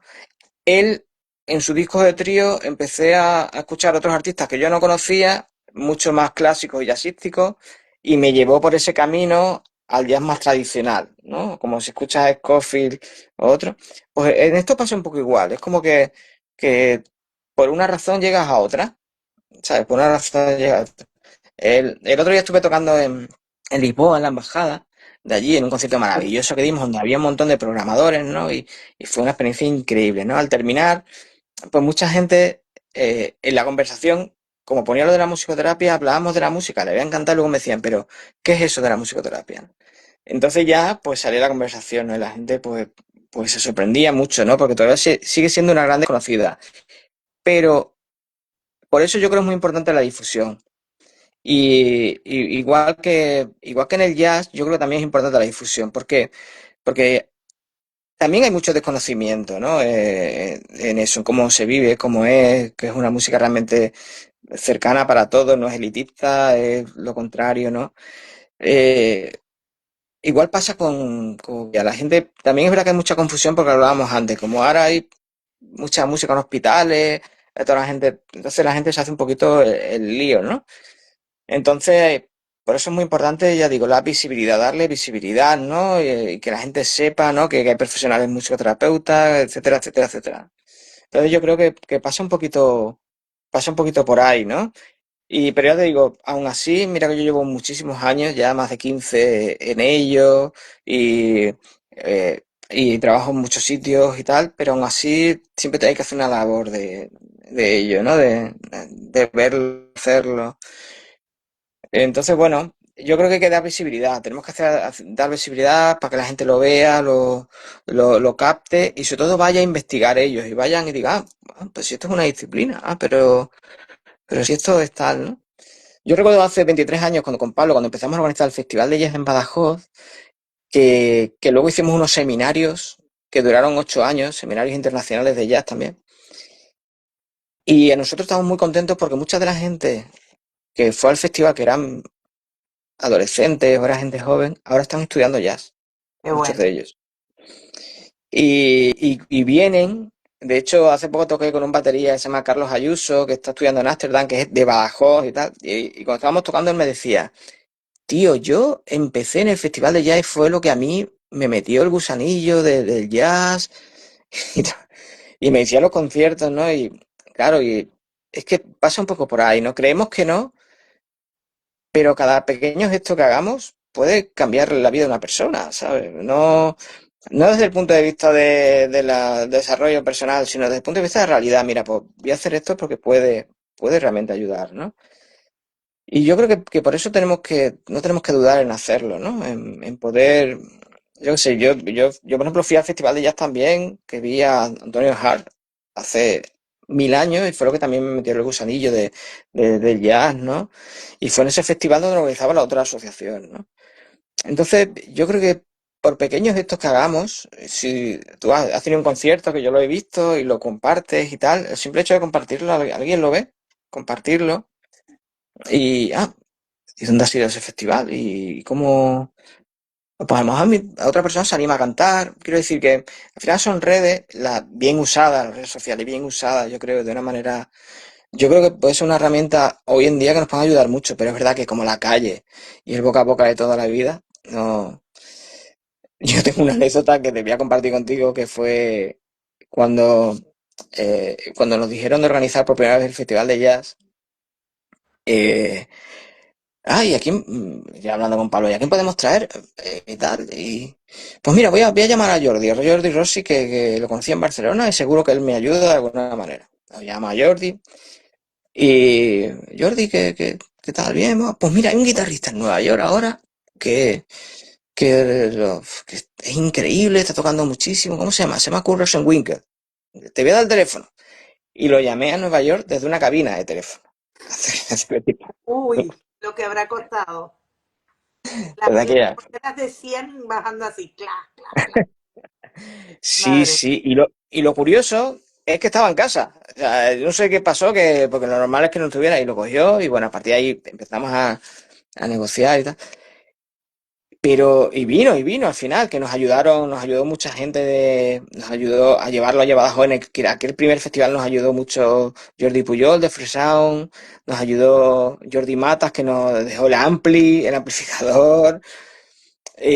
Él, en su disco de trío, empecé a escuchar otros artistas que yo no conocía, mucho más clásicos y jazzísticos, y me llevó por ese camino al jazz más tradicional, ¿no? Como si escuchas a Scofield o otro. Pues en esto pasa un poco igual, es como que por una razón llegas a otra, ¿sabes? Por una razón llegas a otra. El otro día estuve tocando en Lisboa, en la embajada de allí, en un concierto maravilloso que dimos, donde había un montón de programadores, ¿no? Y fue una experiencia increíble, ¿no? Al terminar, pues mucha gente en la conversación, como ponía lo de la musicoterapia, hablábamos de la música, le había encantado, y luego me decían, pero ¿qué es eso de la musicoterapia? Entonces ya, pues salió la conversación, ¿no? Y la gente, pues se sorprendía mucho, ¿no? Porque todavía sigue siendo una gran desconocida. Pero por eso yo creo que es muy importante la difusión. Igual que en el jazz, yo creo que también es importante la difusión. ¿Por qué? Porque también hay mucho desconocimiento, ¿no? En eso, en cómo se vive, cómo es, que es una música realmente cercana para todos, no es elitista, es lo contrario, ¿no? Eh, igual pasa con que a la gente, también es verdad que hay mucha confusión porque hablábamos antes, como ahora hay mucha música en hospitales, toda la gente, entonces la gente se hace un poquito el lío, ¿no? Entonces, por eso es muy importante, ya digo, la visibilidad, darle visibilidad, ¿no? Y que la gente sepa, ¿no? Que hay profesionales musicoterapeutas, etcétera, etcétera, etcétera. Entonces yo creo que pasa un poquito por ahí, ¿no? Pero ya te digo, aún así, mira que yo llevo muchísimos años, ya más de 15 en ello, y trabajo en muchos sitios y tal, pero aún así siempre hay que hacer una labor de ello, ¿no? De verlo, hacerlo. Entonces, bueno, yo creo que hay que dar visibilidad. Tenemos que dar visibilidad para que la gente lo vea, lo capte y sobre todo vaya a investigar ellos y vayan y digan, pues si esto es una disciplina, pero si esto es tal, ¿no? Yo recuerdo hace 23 años cuando con Pablo, cuando empezamos a organizar el Festival de Jazz en Badajoz, que luego hicimos unos seminarios que duraron 8 años, seminarios internacionales de jazz también. Y a nosotros estamos muy contentos porque mucha de la gente que fue al festival, que eran adolescentes o era gente joven, ahora están estudiando jazz, Qué muchos bueno. de ellos. Y vienen, de hecho, hace poco toqué con un batería que se llama Carlos Ayuso, que está estudiando en Ámsterdam, que es de Badajoz y tal. Y cuando estábamos tocando, él me decía, tío, yo empecé en el festival de jazz y fue lo que a mí me metió el gusanillo del jazz. Y, tal. Y me decía los conciertos, ¿no? Y claro, y es que pasa un poco por ahí, ¿no? Creemos que no, pero cada pequeño gesto que hagamos puede cambiar la vida de una persona, ¿sabes? No, no desde el punto de vista de desarrollo personal, sino desde el punto de vista de realidad. Mira, pues voy a hacer esto porque puede realmente ayudar, ¿no? Y yo creo que por eso no tenemos que dudar en hacerlo, ¿no? En poder, yo qué sé, yo por ejemplo fui al Festival de Jazz también, que vi a Antonio Hart hace 1000 años y fue lo que también me metió el gusanillo del jazz, ¿no? Y fue en ese festival donde lo organizaba la otra asociación, ¿no? Entonces, yo creo que por pequeños gestos que hagamos, si tú has tenido un concierto que yo lo he visto y lo compartes y tal, el simple hecho de compartirlo, alguien lo ve, compartirlo y, ¿y dónde ha sido ese festival? ¿Y cómo? Pues a lo mejor a otra persona se anima a cantar. Quiero decir que al final son redes bien usadas, las redes sociales bien usadas, yo creo, de una manera. Yo creo que puede ser una herramienta hoy en día que nos puede ayudar mucho, pero es verdad que como la calle y el boca a boca de toda la vida, no. Yo tengo una anécdota que te voy a compartir contigo que fue cuando, cuando nos dijeron de organizar por primera vez el Festival de Jazz. eh, ¿Y a quién? Ya hablando con Pablo, ¿y a quién podemos traer? Y tal. Y pues mira, voy a llamar a Jordi Rossi, que lo conocí en Barcelona y seguro que él me ayuda de alguna manera. Lo llama a Jordi. Y Jordi, ¿qué tal? Bien, pues mira, hay un guitarrista en Nueva York ahora que, que es increíble, está tocando muchísimo. ¿Cómo se llama? Se llama Kurt Rosenwinkel. Te voy a dar el teléfono. Y lo llamé a Nueva York desde una cabina de teléfono. Uy, lo que habrá costado. Desde Las aquella. escaleras de 100 bajando así, clac, clac, clac. Sí, Madre. sí. Y lo curioso es que estaba en casa. O sea, yo no sé qué pasó, porque lo normal es que no estuviera y lo cogió. Y bueno, a partir de ahí empezamos a negociar y tal. Pero, y vino al final, que nos ayudó mucha gente, nos ayudó a llevarlo a Badajoz que aquel primer festival nos ayudó mucho Jordi Puyol de Freesound, nos ayudó Jordi Matas que nos dejó el ampli, el amplificador,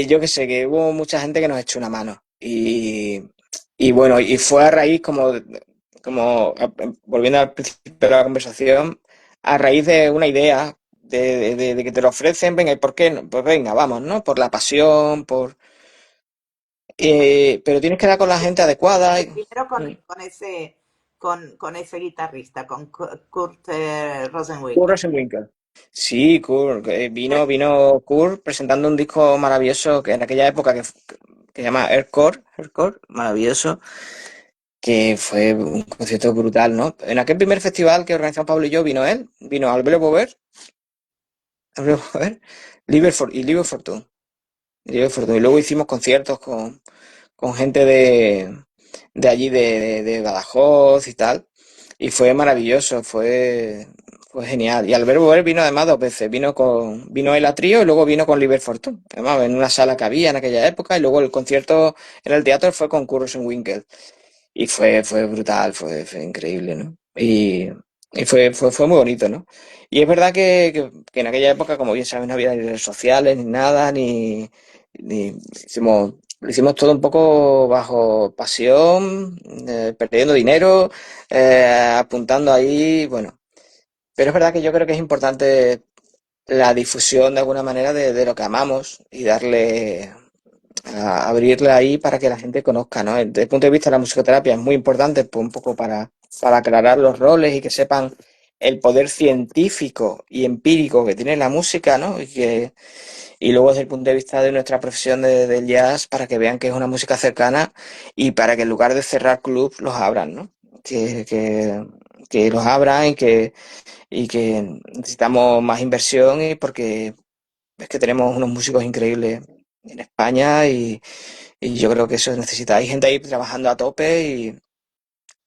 yo que sé, que hubo mucha gente que nos echó una mano. Y bueno, y fue a raíz volviendo al principio de la conversación, a raíz de una idea de que te lo ofrecen, venga, ¿y por qué no? Pues venga, vamos, ¿no? Por la pasión, pero tienes que dar con la gente adecuada. Primero con ese guitarrista, con Kurt Kurt Rosenwinkel. Rosenwinkel. Sí, Kurt, vino Kurt presentando un disco maravilloso que en aquella época que se llama Aircore, maravilloso, que fue un concierto brutal, ¿no? En aquel primer festival que organizamos Pablo y yo vino él, vino Albert Bover, Liber Fortune. Y luego hicimos conciertos con gente de allí, de Badajoz y tal. Y fue maravilloso, fue genial. Y Albert Boer vino además 2 veces. Vino él a trío y luego vino con Liber Fortune. Además, en una sala que había en aquella época. Y luego el concierto en el teatro fue con Curros Winkel. Y fue brutal, fue increíble, ¿no? Y fue muy bonito, ¿no? Y es verdad que en aquella época, como bien sabes, no había ni redes sociales, ni nada, ni lo hicimos todo un poco bajo pasión, perdiendo dinero, apuntando ahí, bueno. Pero es verdad que yo creo que es importante la difusión de alguna manera de lo que amamos y darle a abrirla ahí para que la gente conozca, ¿no? Desde el punto de vista de la musicoterapia es muy importante, pues un poco para aclarar los roles y que sepan el poder científico y empírico que tiene la música, ¿no? Y luego desde el punto de vista de nuestra profesión del jazz, para que vean que es una música cercana y para que en lugar de cerrar clubs, los abran, ¿no? Que, que, que los abran y que necesitamos más inversión y porque es que tenemos unos músicos increíbles en España y yo creo que eso necesita. Hay gente ahí trabajando a tope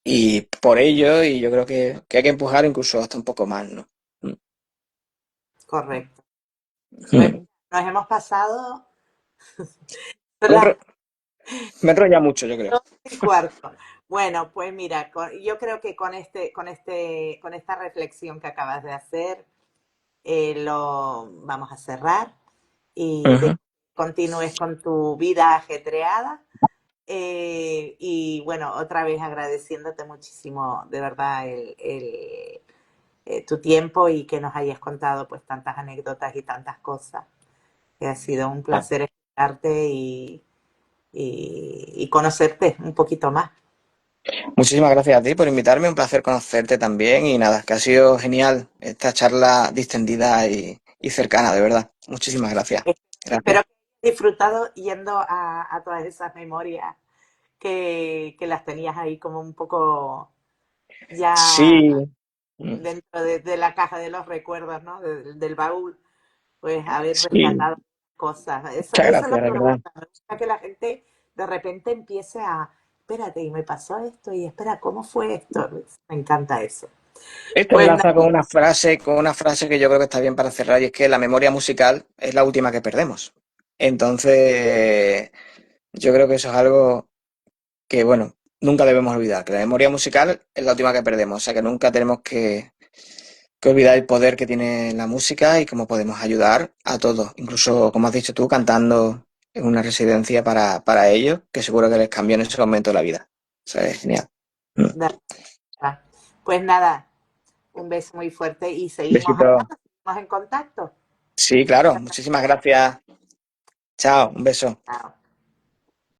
y por ello, y yo creo que hay que empujar incluso hasta un poco más, ¿no? Correcto. Pues Mm. nos hemos pasado Me las enro- me enrolla mucho, yo creo. 12:15. Bueno, pues mira, yo creo que con esta reflexión que acabas de hacer, lo vamos a cerrar y de Ujú. continúes con tu vida ajetreada. Y bueno, otra vez agradeciéndote muchísimo, de verdad, tu tiempo y que nos hayas contado pues tantas anécdotas y tantas cosas. Que ha sido un placer escucharte y conocerte un poquito más. Muchísimas gracias a ti por invitarme, un placer conocerte también y nada, que ha sido genial esta charla distendida y cercana, de verdad. Muchísimas gracias. Espero Gracias. que hayas disfrutado yendo a todas esas memorias que las tenías ahí como un poco ya Sí, mm, dentro de la caja de los recuerdos, ¿no? Del baúl, pues haber sí, rescatado cosas. muchas Eso es lo gracias, de que me verdad. gusta. Me gusta que la gente de repente empiece a, espérate, y me pasó esto, y espera, ¿cómo fue esto? Me encanta eso. Esto Pues nada, enlaza con una frase que yo creo que está bien para cerrar, y es que la memoria musical es la última que perdemos. Entonces, yo creo que eso es algo que, bueno, nunca debemos olvidar, que la memoria musical es la última que perdemos, o sea que nunca tenemos que olvidar el poder que tiene la música y cómo podemos ayudar a todos, incluso, como has dicho tú, cantando en una residencia para ellos, que seguro que les cambió en ese momento la vida. O sea, es genial. Mm. de verdad. Pues nada, un beso muy fuerte y seguimos Besito. hablando, seguimos en contacto. Sí, claro. Muchísimas gracias. Chao, un beso. Chao.